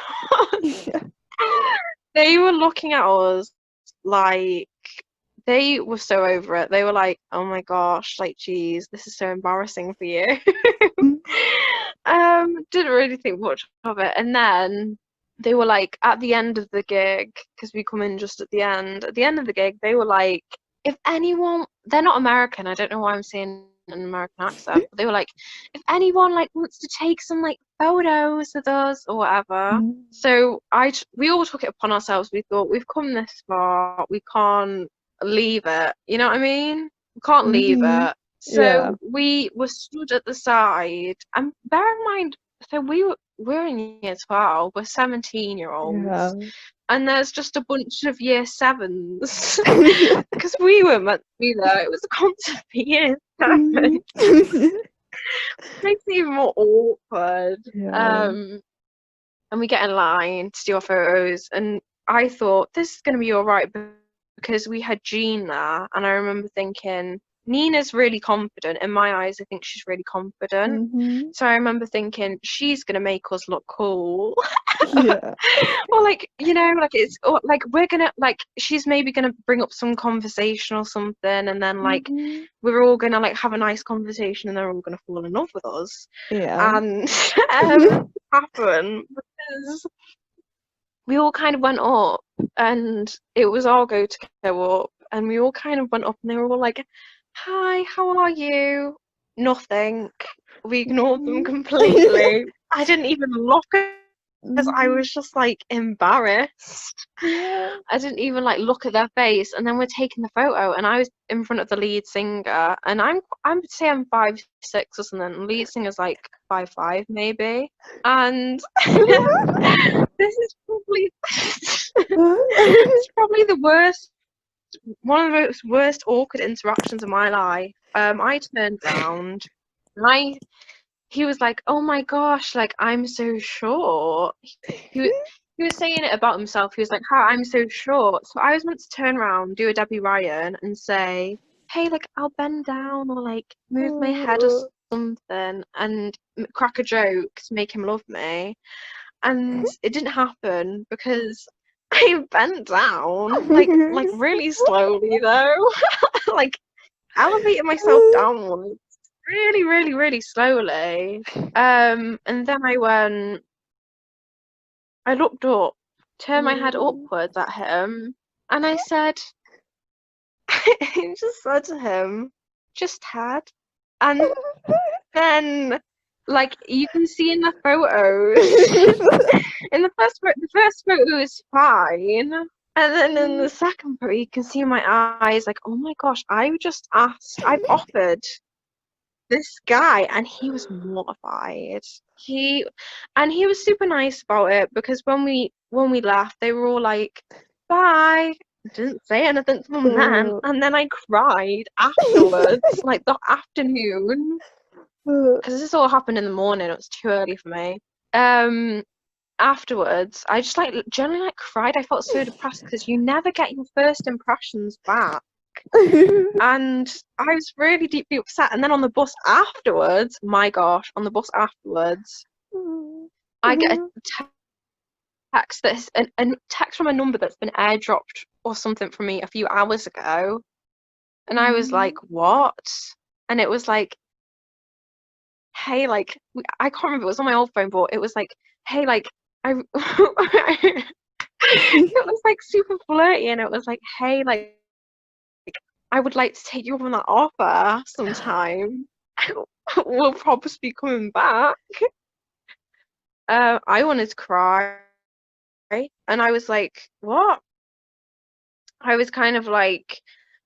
They were looking at us like they were so over it. They were like, oh my gosh, like, geez, this is so embarrassing for you. Didn't really think much of it. And then they were like, at the end of the gig, because we come in just at the end of the gig, they were like, if anyone, they're not American, I don't know why I'm saying an American accent, but they were like, if anyone like wants to take some like photos with us or whatever. So we all took it upon ourselves. We thought, we've come this far, we can't leave it, you know what I mean? We can't leave it. So we were stood at the side, and bear in mind, so we're in year 12, we're 17-year-olds, and there's just a bunch of year 7s because we were meant to be there. It was a concert for year 7. Makes it even more awkward. And we get in line to do our photos, and I thought this is going to be all right because we had Jean there, and I remember thinking, Nina's really confident. In my eyes, I think she's really confident. So I remember thinking, she's going to make us look cool. Or like, you know, like it's like we're going to, like, she's maybe going to bring up some conversation or something. And then like, we're all going to like have a nice conversation and they're all going to fall in love with us. And happened because we all kind of went up and it was our go to go up. And we all kind of went up and they were all like, hi, how are you? Nothing. we ignored them completely. I didn't even look because I was just like embarrassed. Yeah. I didn't even like look at their face, and then we're taking the photo, and I was in front of the lead singer, and I would say I'm 5'6" or something. The lead singer's like 5'5" maybe, and this is probably it's probably the worst, one of the most worst awkward interactions of my life. I turned round, and he was like, "Oh my gosh, like I'm so short." He was saying it about himself. He was like, "Hi, I'm so short." So I was meant to turn around, do a Debbie Ryan, and say, "Hey, like I'll bend down or like move my head or something," and crack a joke to make him love me. And it didn't happen because I bent down like really slowly though, like elevated myself downwards really, really, really slowly. And then I looked up, turned my head upwards at him, and I said, I just said to him, just head. And then, like, you can see in the photos, in the first photo is fine. And then in the second photo, you can see my eyes, like, oh my gosh, I've offered this guy, and he was mortified. He was super nice about it, because when we left, they were all like, bye. Didn't say anything to them then, and then I cried afterwards, like the afternoon, because this all happened in the morning. It was too early for me. Afterwards, I just like generally like cried. I felt so depressed because you never get your first impressions back. And I was really deeply upset. And then on the bus afterwards, my gosh, on the bus afterwards, I get a text that's a text from a number that's been airdropped or something from me a few hours ago. And I was like, what? And it was like, hey, like, I can't remember, it was on my old phone, but it was like, hey, like, it was like super flirty, and it was like, hey, like, I would like to take you up on that offer sometime. We'll probably be coming back. I wanted to cry, and I was like, what? I was kind of like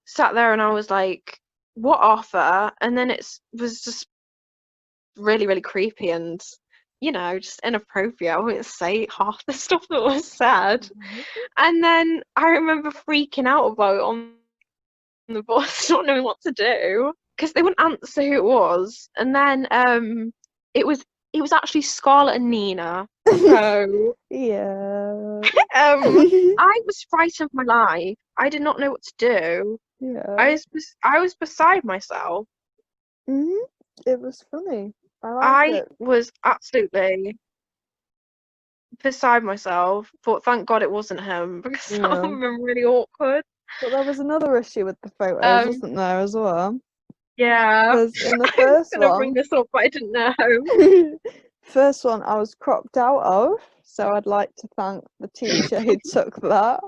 sat there, and I was like, what offer? And then it was just really, really creepy and, you know, just inappropriate. I wouldn't say half the stuff that was said. And then I remember freaking out about it on the bus, not knowing what to do, because they wouldn't answer who it was. And then it was actually Scarlett and Nina. So Yeah. I was frightened for my life. I did not know what to do. Yeah. I was beside myself. It was funny. I was absolutely beside myself. But thank God it wasn't him, because that would have been really awkward. But there was another issue with the photos, wasn't there, as well? Yeah. Because in the I was first gonna one, bring this up, but I didn't know. first one I was cropped out of, so I'd like to thank the teacher who took that.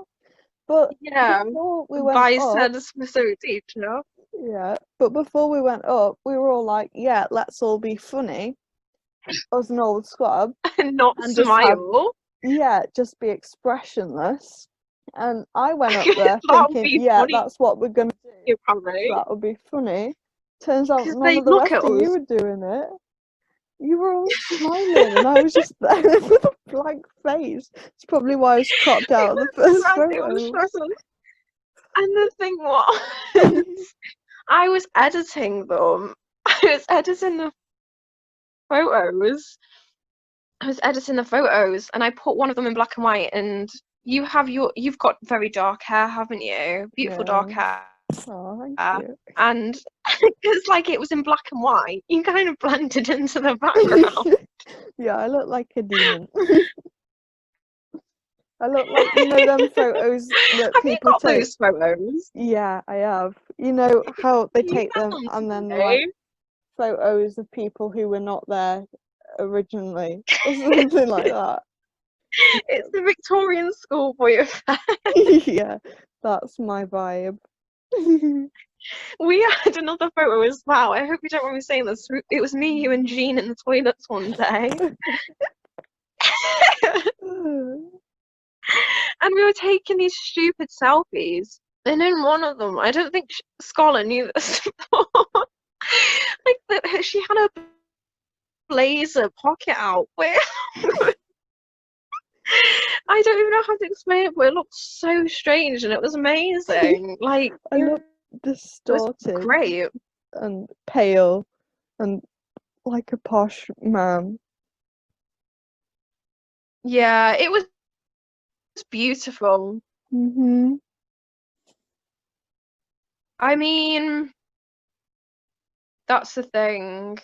But Yeah. before we went By up, said specific teacher. yeah. But before we went up, we were all like, "Yeah, let's all be funny," as an old squad, And not and smile. just be expressionless. And I went up there That would thinking, be yeah, funny. that's what we're gonna do. Apparently. That would be funny. Turns out 'Cause none they of the look rest at of you us. were doing it. You were all smiling, and I was just there with a blank face. It's probably why I was cropped out of the first It was photo. stressful. And the thing was, I was editing them. I was editing the photos. And I put one of them in black and white. And you've got very dark hair, haven't you? Beautiful dark hair. Oh, thank you. And because like it was in black and white, you kind of blended into the background. Yeah, I look like a demon. I look like, you know, them photos that Have you people got take. those photos? Yeah, I have. You know how they Can you take send them them and to then me? like photos of people who were not there originally or something like that. It's the Victorian schoolboy effect. Yeah, that's my vibe. We had another photo as well. I hope you don't mind me saying this. It was me, you, and Jean in the toilets one day. And we were taking these stupid selfies. And in one of them, I don't think Scholar knew this before. Like, she had a blazer pocket out where I don't even know how to explain it, but it looked so strange and it was amazing. Like, I look it was distorted great. and pale and like a posh man. Yeah, it was beautiful. Mm-hmm. I mean, that's the thing.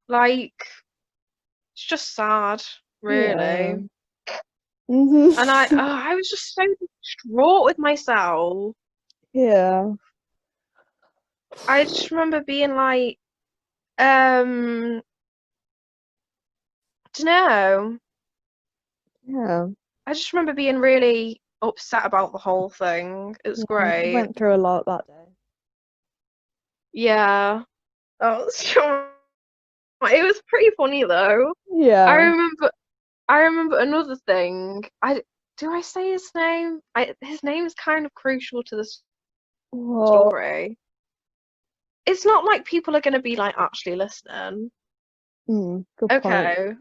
Like, it's just sad, really. Mm-hmm. And I was just so distraught with myself. Yeah. I just remember being like, dunno. Yeah. I just remember being really upset about the whole thing. It's Yeah, great. went through a lot that day. Yeah. Oh, sure. It was pretty funny though. Yeah. I remember another thing. Do I say his name? His name's kind of crucial to the What? story. It's not like people are gonna be like actually listening. Good point. Okay.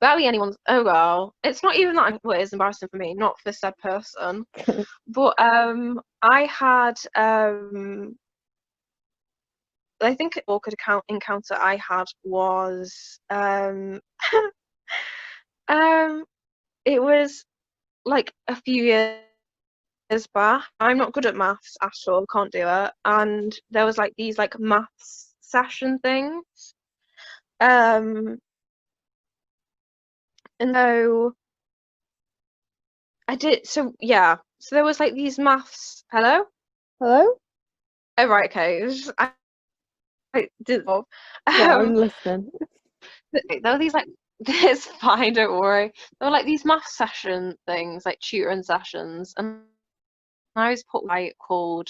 Barely anyone's. Oh well, it's not even that. Well, it's embarrassing for me, not for said person. But I had I think an awkward encounter I had was it was like a few years back. I'm not good at maths at all, can't do it. And there was like these like maths session things. And so I did, so yeah. So there was like these maths. Hello? Hello? Oh right, okay. It was just, I did. No, I'm listening. There were these like it's fine, don't worry. There were like these math session things, like tutoring sessions, and I was put like called.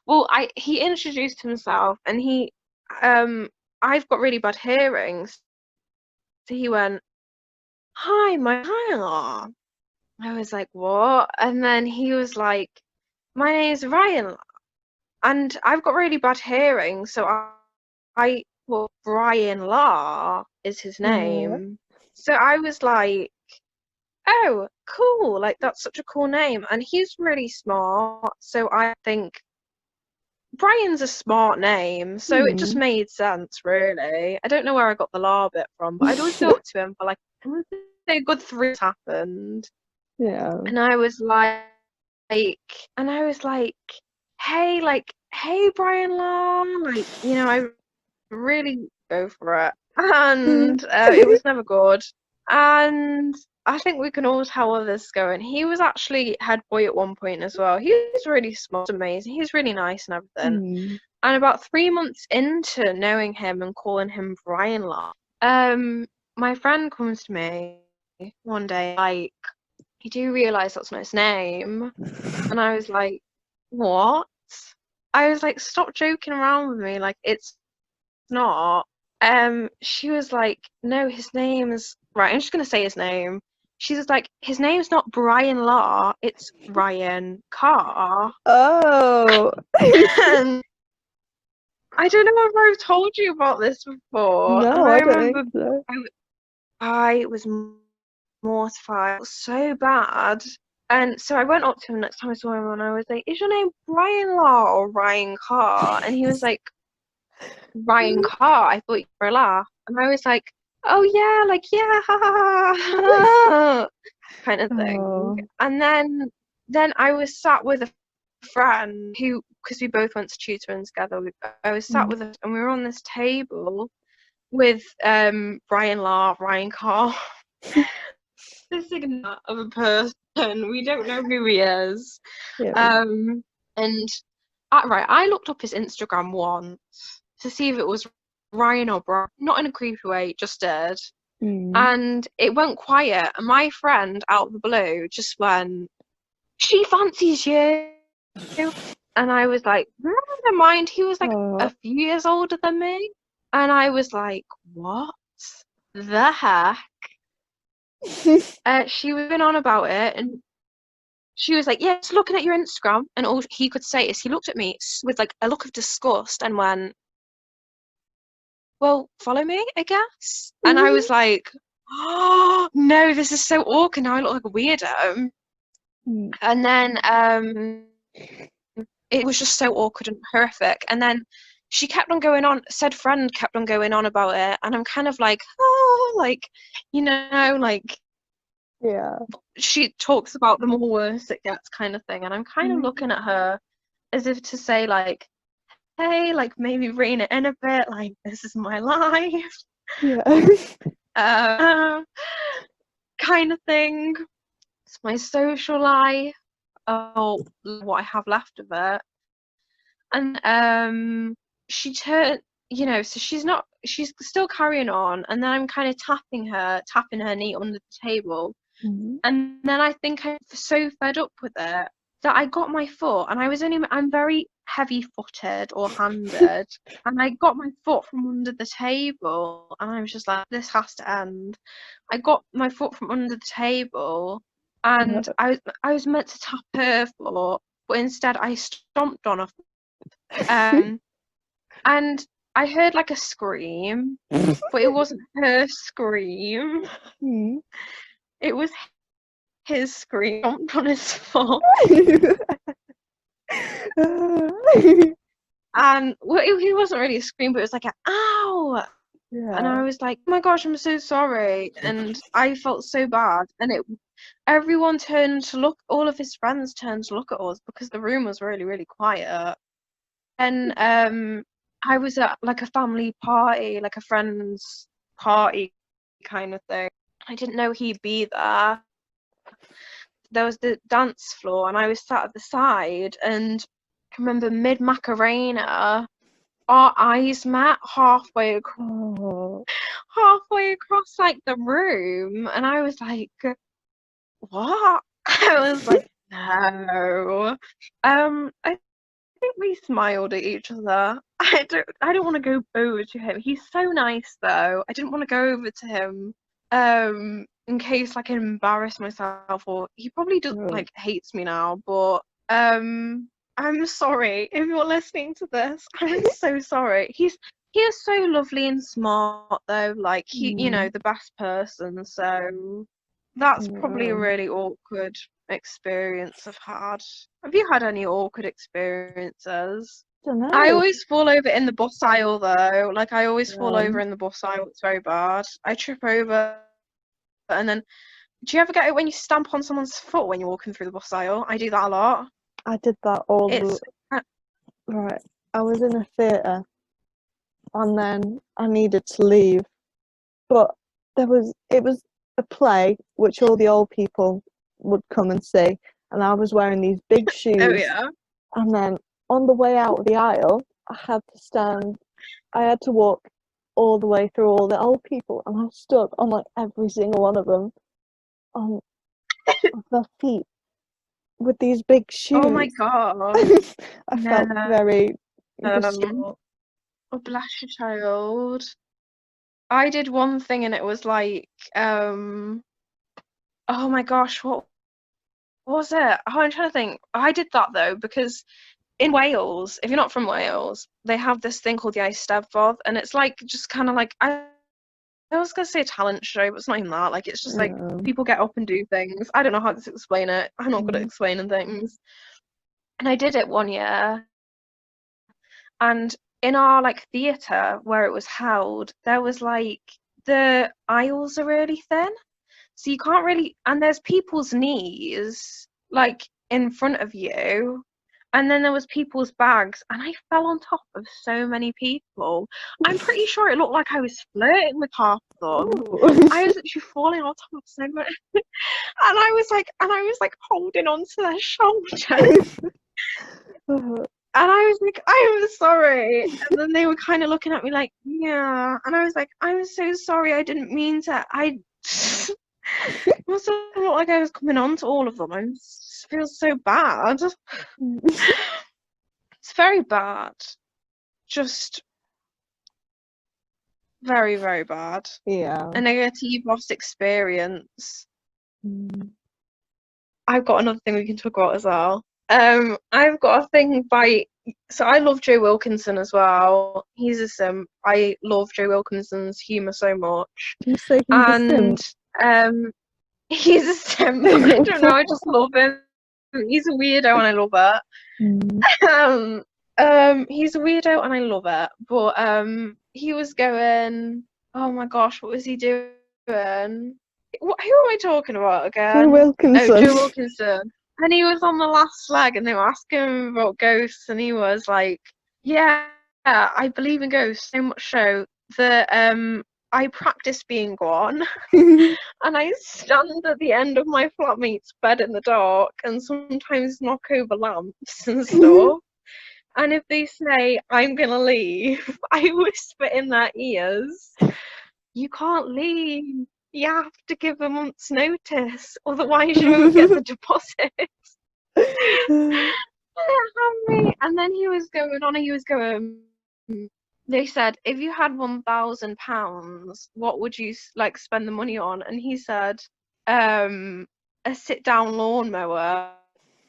Well, he introduced himself, and I've got really bad hearing, so he went, "Hi, my Ryan." I was like, "What?" And then he was like, "My name's Ryan, and I've got really bad hearing, so well, Brian Law is his Yeah. name." So I was like, oh, cool, like that's such a cool name. And he's really smart, so I think Brian's a smart name, so it just made sense, really. I don't know where I got the law bit from, but I'd always go up to him for like, I would say a good 3 happened. Yeah. And I was like, hey, Brian Law, like, I really go for it. And it was never good. And I think we can all tell where this is going. He was actually head boy at one point as well. He was really smart, amazing. He's really nice and everything. And about 3 months into knowing him and calling him Brian Law, my friend comes to me one day like, you do realise that's not his name? And I was like, what? I was like, stop joking around with me. Like, it's not. She was like, no, his name's right. I'm just gonna say his name. She was like, his name's not Brian Law, it's Ryan Carr. Oh. And I don't know if I've told you about this before. No, And I I don't remember think so. I was mortified. It was so bad. And so I went up to him next time I saw him and I was like, is your name Brian Law or Ryan Carr? And he was like, Ryan Carr. I thought you were a laugh. And I was like, oh yeah, like yeah, ha, ha, ha, kind of thing. Oh. And then I was sat with a friend who, because we both went to tutoring together, I was sat with us and we were on this table with Brian Law, Ryan Carr. This ignore of a person. We don't know who he is. Yeah. And right, I looked up his Instagram once to see if it was Ryan or Brian. Not in a creepy way, just did. And it went quiet. And my friend, out of the blue, just went, she fancies you. And I was like, never mind. He was like a few years older than me. And I was like, what the heck? She was going on about it, and she was like, yeah, just looking at your Instagram. And all he could say is he looked at me with like a look of disgust and went, well, follow me, I guess. And I was like, oh, no, this is so awkward. Now I look like a weirdo. And then it was just so awkward and horrific. And then she kept on going on, said friend kept on going on about it. And I'm kind of like, oh, like, you know, like, Yeah. she talks about the more worse it gets kind of thing. And I'm kind of looking at her as if to say, like, hey, like, maybe rein it in a bit. Like, this is my life. Yeah. Kind of thing. It's my social life. Oh, what I have left of it. And she turned, you know, so she's still carrying on, and then I'm kind of tapping her knee under the table. And then I think I'm so fed up with it that I got my foot, and I'm very heavy footed or handed, and I got my foot from under the table, and I was just like, this has to end. I got my foot from under the table, and I was meant to tap her foot, but instead I stomped on her foot. And I heard like a scream, but it wasn't her scream. It was his scream stomped on his foot. And well, he wasn't really a scream, but it was like a ow. And I was like, oh my gosh, I'm so sorry. And I felt so bad. And everyone turned to look, all of his friends turned to look at us because the room was really, really quiet. And I was at like a family party, like a friend's party kind of thing. I didn't know he'd be there. There was the dance floor, and I was sat at the side, and I remember mid Macarena, our eyes met halfway across like the room, and I was like, what? I was like, no. I think we smiled at each other. I don't want to go over to him. He's so nice though. I didn't want to go over to him in case like I embarrass myself, or he probably does like hates me now, but I'm sorry if you're listening to this. I'm so sorry. He is so lovely and smart though, like he you know, the best person, so that's probably a really awkward experience I've had. Have you had any awkward experiences? Dunno. I always fall over in the bus aisle though. Like I always fall over in the bus aisle. It's very bad. I trip over, and then do you ever get it when you stamp on someone's foot when you're walking through the bus aisle? I do that a lot. I did that right. I was in a theatre, and then I needed to leave, but it was a play which all the old people would come and see, and I was wearing these big shoes. Oh yeah. And then on the way out of the aisle, I had to walk all the way through all the old people, and I stood on like every single one of them on their feet with these big shoes. Oh my god. I felt very Oh, bless your child. I did one thing, and it was like oh my gosh, what was it? Oh, I'm trying to think. I did that though because in Wales, if you're not from Wales, they have this thing called the Eisteddfod, and it's like just kind of like I was gonna say a talent show, but it's not even that. Like it's just like people get up and do things. I don't know how to explain it. I'm not good at explaining things. And I did it one year, and in our like theatre where it was held, there was like the aisles are really thin, so you can't really, and there's people's knees like in front of you, and then there was people's bags, and I fell on top of so many people. I'm pretty sure it looked like I was flirting with half of them. I was actually falling on top of so many, and I was like holding on to their shoulders. And I was like, I'm sorry. And then they were kind of looking at me like, yeah. And I was like, I'm so sorry. I didn't mean to. It must have looked like I was coming on to all of them. I'm just feel so bad. It's very bad. Just very, very bad. Yeah. A negative lost experience. Mm. I've got another thing we can talk about as well. I've got a thing so I love Joe Wilkinson as well. He's a sim. I love Joe Wilkinson's humour so much. Do you say he's a And he's a sim. I don't know, I just love him. He's a weirdo and I love it. Mm. He's a weirdo and I love it. But he was going, oh my gosh, what was he doing? Who am I talking about again? Joe Wilkinson. Oh, Joe Wilkinson. And he was on the last leg and they were asking him about ghosts and he was like, yeah, I believe in ghosts so much so that I practice being one and I stand at the end of my flatmate's bed in the dark and sometimes knock over lamps and stuff. And if they say, I'm gonna leave, I whisper in their ears, you can't leave. You have to give a month's notice, otherwise you won't get the deposit. And then he was going on and he was going, they said, if you had £1,000, what would you like spend the money on? And he said, a sit-down lawnmower.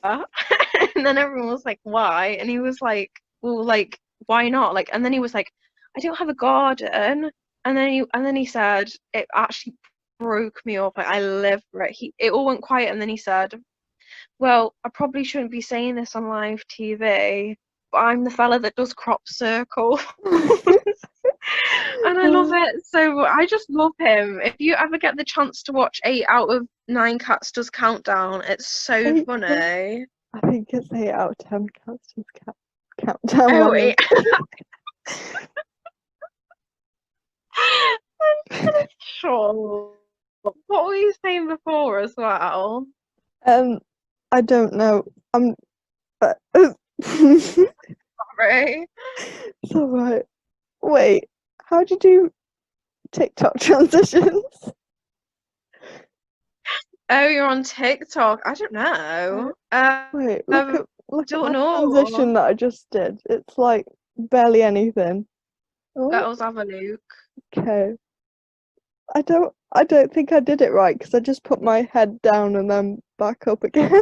And then everyone was like, why? And he was like, well, like, why not? Like, and then he was like, I don't have a garden. And then he said, it actually broke me up. Like, I live for it. It all went quiet, and then he said, well, I probably shouldn't be saying this on live TV, but I'm the fella that does crop circles. And I love it. So I just love him. If you ever get the chance to watch 8 out of 9 Cats Does Countdown, it's so funny. I think it's 8 out of 10 Cats Does Countdown. Oh, 8. Sure. What were you saying before as well? I don't know. But Sorry. It's alright. Wait, how do you do TikTok transitions? Oh, you're on TikTok. I don't know. Wait, look at my don't know. transition that I just did. It's like barely anything. Let us have a look. Okay. I don't think I did it right because I just put my head down and then back up again.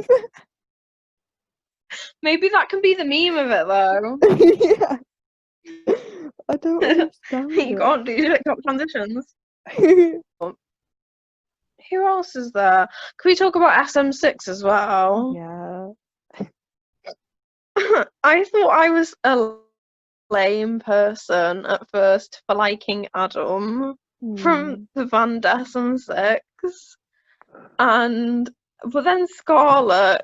Maybe that can be the meme of it though. Yeah. I don't understand You it. can't do TikTok transitions. Who else is there? Can we talk about SM6 as well? Yeah. I thought I was a lame person at first for liking Adam from the band SM6, but then Scarlett,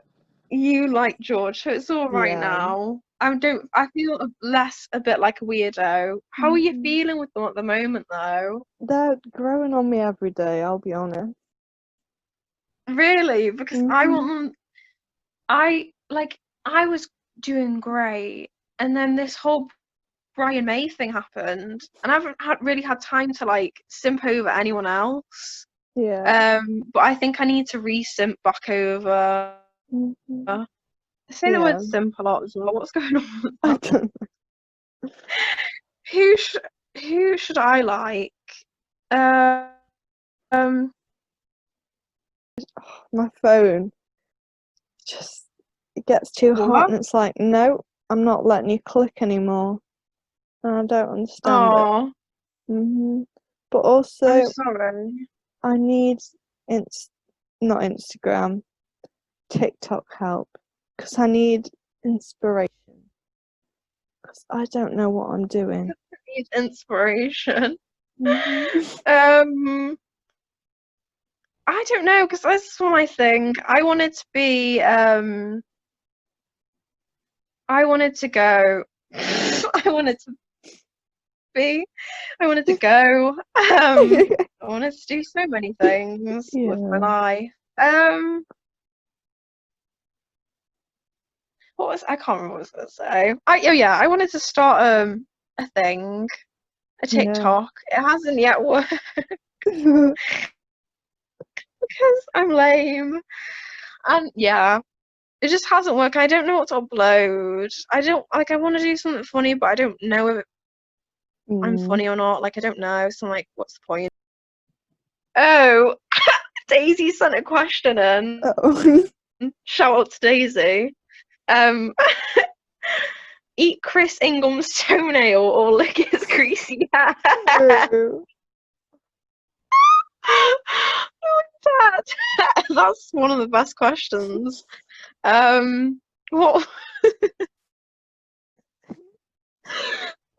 you like George, so it's all right now. I feel a bit like a weirdo. How are you feeling with them at the moment though? They're growing on me every day, I'll be honest. Really? Because I want them. I was doing great, and then this whole Brian May thing happened, and I haven't really had time to like simp over anyone else. Yeah. But I think I need to re-simp back over. I say the word simp a lot as well. What's going on with that? I don't know. Who should I like? My phone it gets too hot What? and it's like, no, I'm not letting you click anymore. And I don't understand Oh, it. But also, I'm sorry. I need not Instagram, TikTok help, because I need inspiration. Because I don't know what I'm doing. I need inspiration. I don't know, because that's my thing. I wanted to be, I wanted to go. I wanted to be. I wanted to go. I wanted to do so many things with my life. I can't remember what I was gonna say. I wanted to start a thing, a TikTok. It hasn't yet worked because I'm lame. And yeah, It just hasn't worked. I don't know what to upload. I want to do something funny, but I don't know if I'm funny or not. Like, I don't know. So I'm like, what's the point? Oh, Daisy sent a question in. Oh. Shout out to Daisy. Eat Chris Ingham's toenail or lick his greasy hair. Ew. Oh, Dad. That's one of the best questions. What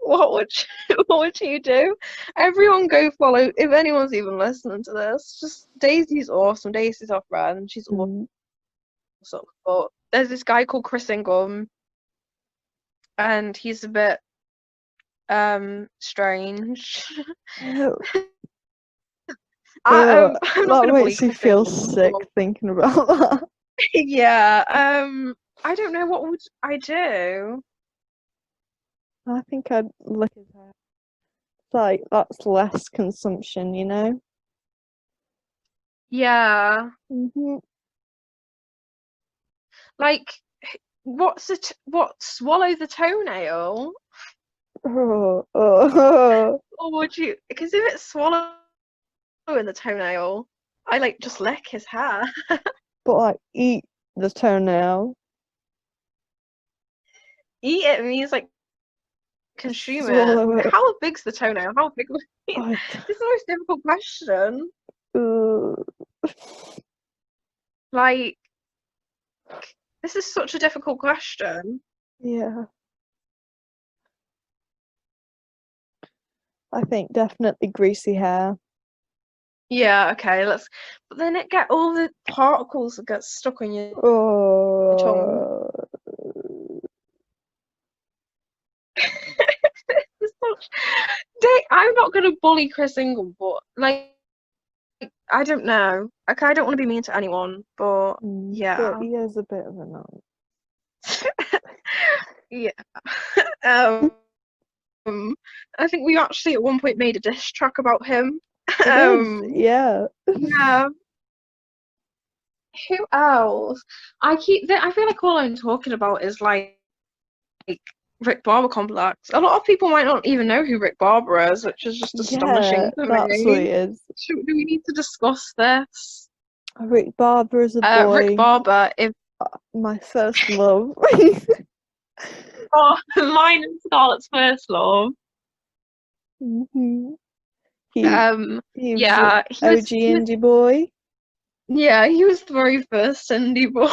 what would what would you do? Everyone go follow, if anyone's even listening to this, just Daisy's awesome. Daisy's our friend. She's awesome. But there's this guy called Chris Ingham, and he's a bit strange. Ew. I'm not That gonna bully makes me Chris feel Ingham. sick thinking about that. Yeah. I don't know, what would I do? I think I'd lick his hair. It's like, that's less consumption, you know? Yeah. Like, what swallow the toenail? Oh. Or would you? Because if it's swallowing the toenail, I like just lick his hair. But like, eat the toenail. Eat it means like consume Swallow it. it. How big's the toenail? How big would it be? I This is the most difficult question. Ugh. Like, this is such a difficult question. Yeah. I think definitely greasy hair. Yeah, okay, but then it get all the particles that get stuck on your tongue. Oh. It's I'm not gonna bully Chris Ingham, but like, I don't know. Like, I don't want to be mean to anyone, but yeah. But he is a bit of a nut. Yeah. I think we actually at one point made a diss track about him. Yeah. Yeah. Who else? I feel like all I'm talking about is like Rick Barber complex. A lot of people might not even know who Rick Barber is, which is just astonishing to that's me. what he is. Do we need to discuss this? Rick Barber is a boy. Rick Barber, if My first love. mine and Scarlett's first love. Mm-hmm. He Yeah, was OG indie boy. Yeah, he was the very first indie boy.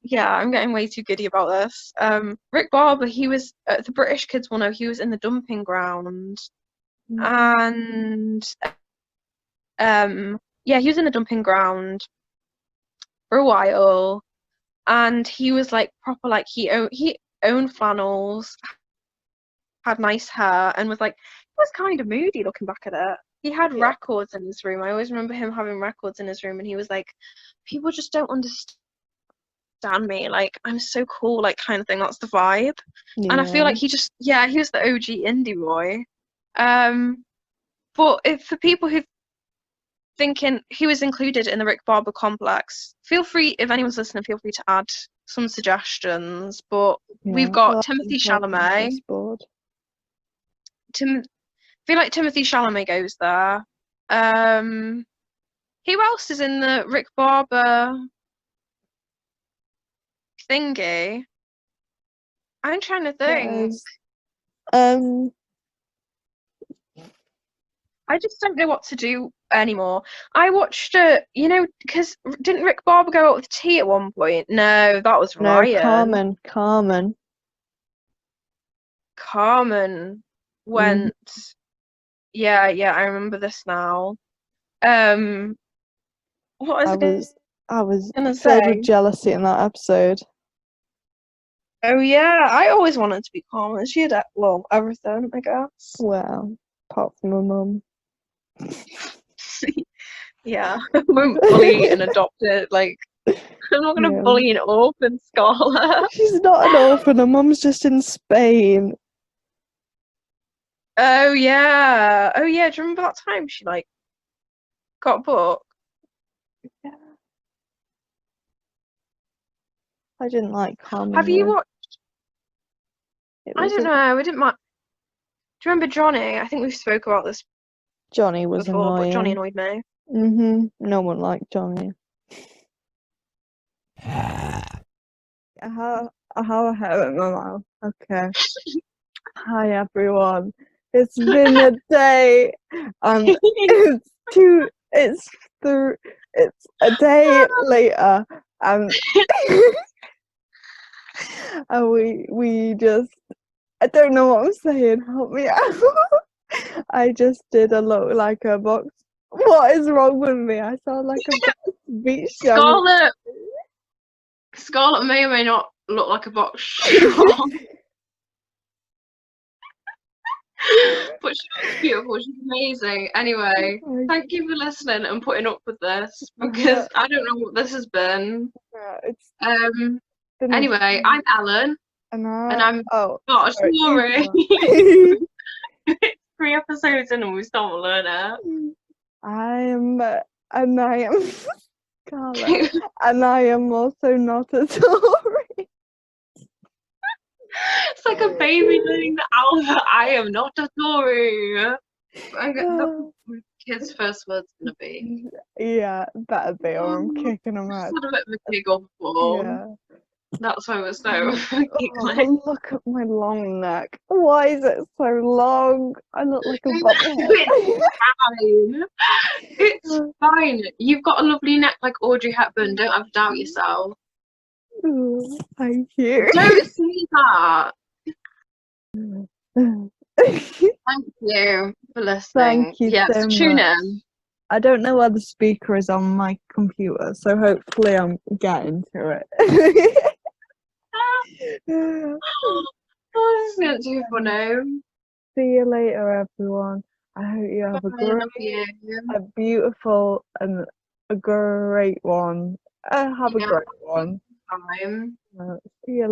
Yeah, I'm getting way too giddy about this. Rick Barber, he was the British kids will know he was in the dumping ground, and yeah, he was in the dumping ground for a while, and he was like proper, like he owned flannels, had nice hair, and was like, he was kind of moody looking back at it. He had records in his room. I always remember him having records in his room, and he was like, people just don't understand me, like I'm so cool, like kind of thing. That's the vibe. And I feel like he was the OG indie boy. But if for people who thinking he was included in the Rick Barber complex, feel free, if anyone's listening, feel free to add some suggestions. But we've got Timothy Chalamet. I feel like Timothy Chalamet goes there. Who else is in the Rick Barber thingy? I'm trying to think. I just don't know what to do anymore. I watched it, because didn't Rick Barber go out with T at one point? No, that was Ryan. Carmen went. Yeah, I remember this now. What was I was gonna filled say? with jealousy in that episode. Oh yeah, I always wanted to be Carmen. She had everything, I guess. Well, apart from my mum. Yeah, I won't bully an adopted, like, I'm not gonna bully an orphan, Scarlett. She's not an orphan, her mum's just in Spain. Oh yeah, do you remember that time she, like, got booked? Yeah. I didn't like Carmen. Have you though. watched? It I was don't know. We didn't mind. Do you remember Johnny? I think we spoke about this Johnny was before, but Johnny annoying. annoyed me. No one liked Johnny. I have a hair in my mouth. Okay. Hi everyone. It's been a day, and it's a day later, and and we just, I don't know what I'm saying. Help me out. I just did a look like a box. What is wrong with me? I sound like a beach junkie. Scarlett may or may not look like a box shot, but she looks beautiful. She's amazing. Anyway, thank you for listening and putting up with this because I don't know what this has been. It's Anyway, I'm Ellen, and I'm oh, not sorry. sorry. It's 3 episodes in and we still haven't learned it. And I am Carla, and I am also not a Tory. It's like a baby learning the alphabet. I am not a Tory. The kid's first word's gonna be. Yeah, better be, or I'm kicking them out. Just had a bit of a giggle before. Yeah. That's why we're so giggling. Oh, look at my long neck. Why is it so long? I look like a bobhead. It's fine. You've got a lovely neck like Audrey Hepburn. Don't have to doubt yourself. Oh, thank you. Don't say that. Thank you for listening. Thank you so tune much. in. I don't know where the speaker is on my computer, so hopefully I'm getting to it. Oh, this is not too funny. See you later, everyone. I hope you have a beautiful and a great one. Have a great one. Time. See you later.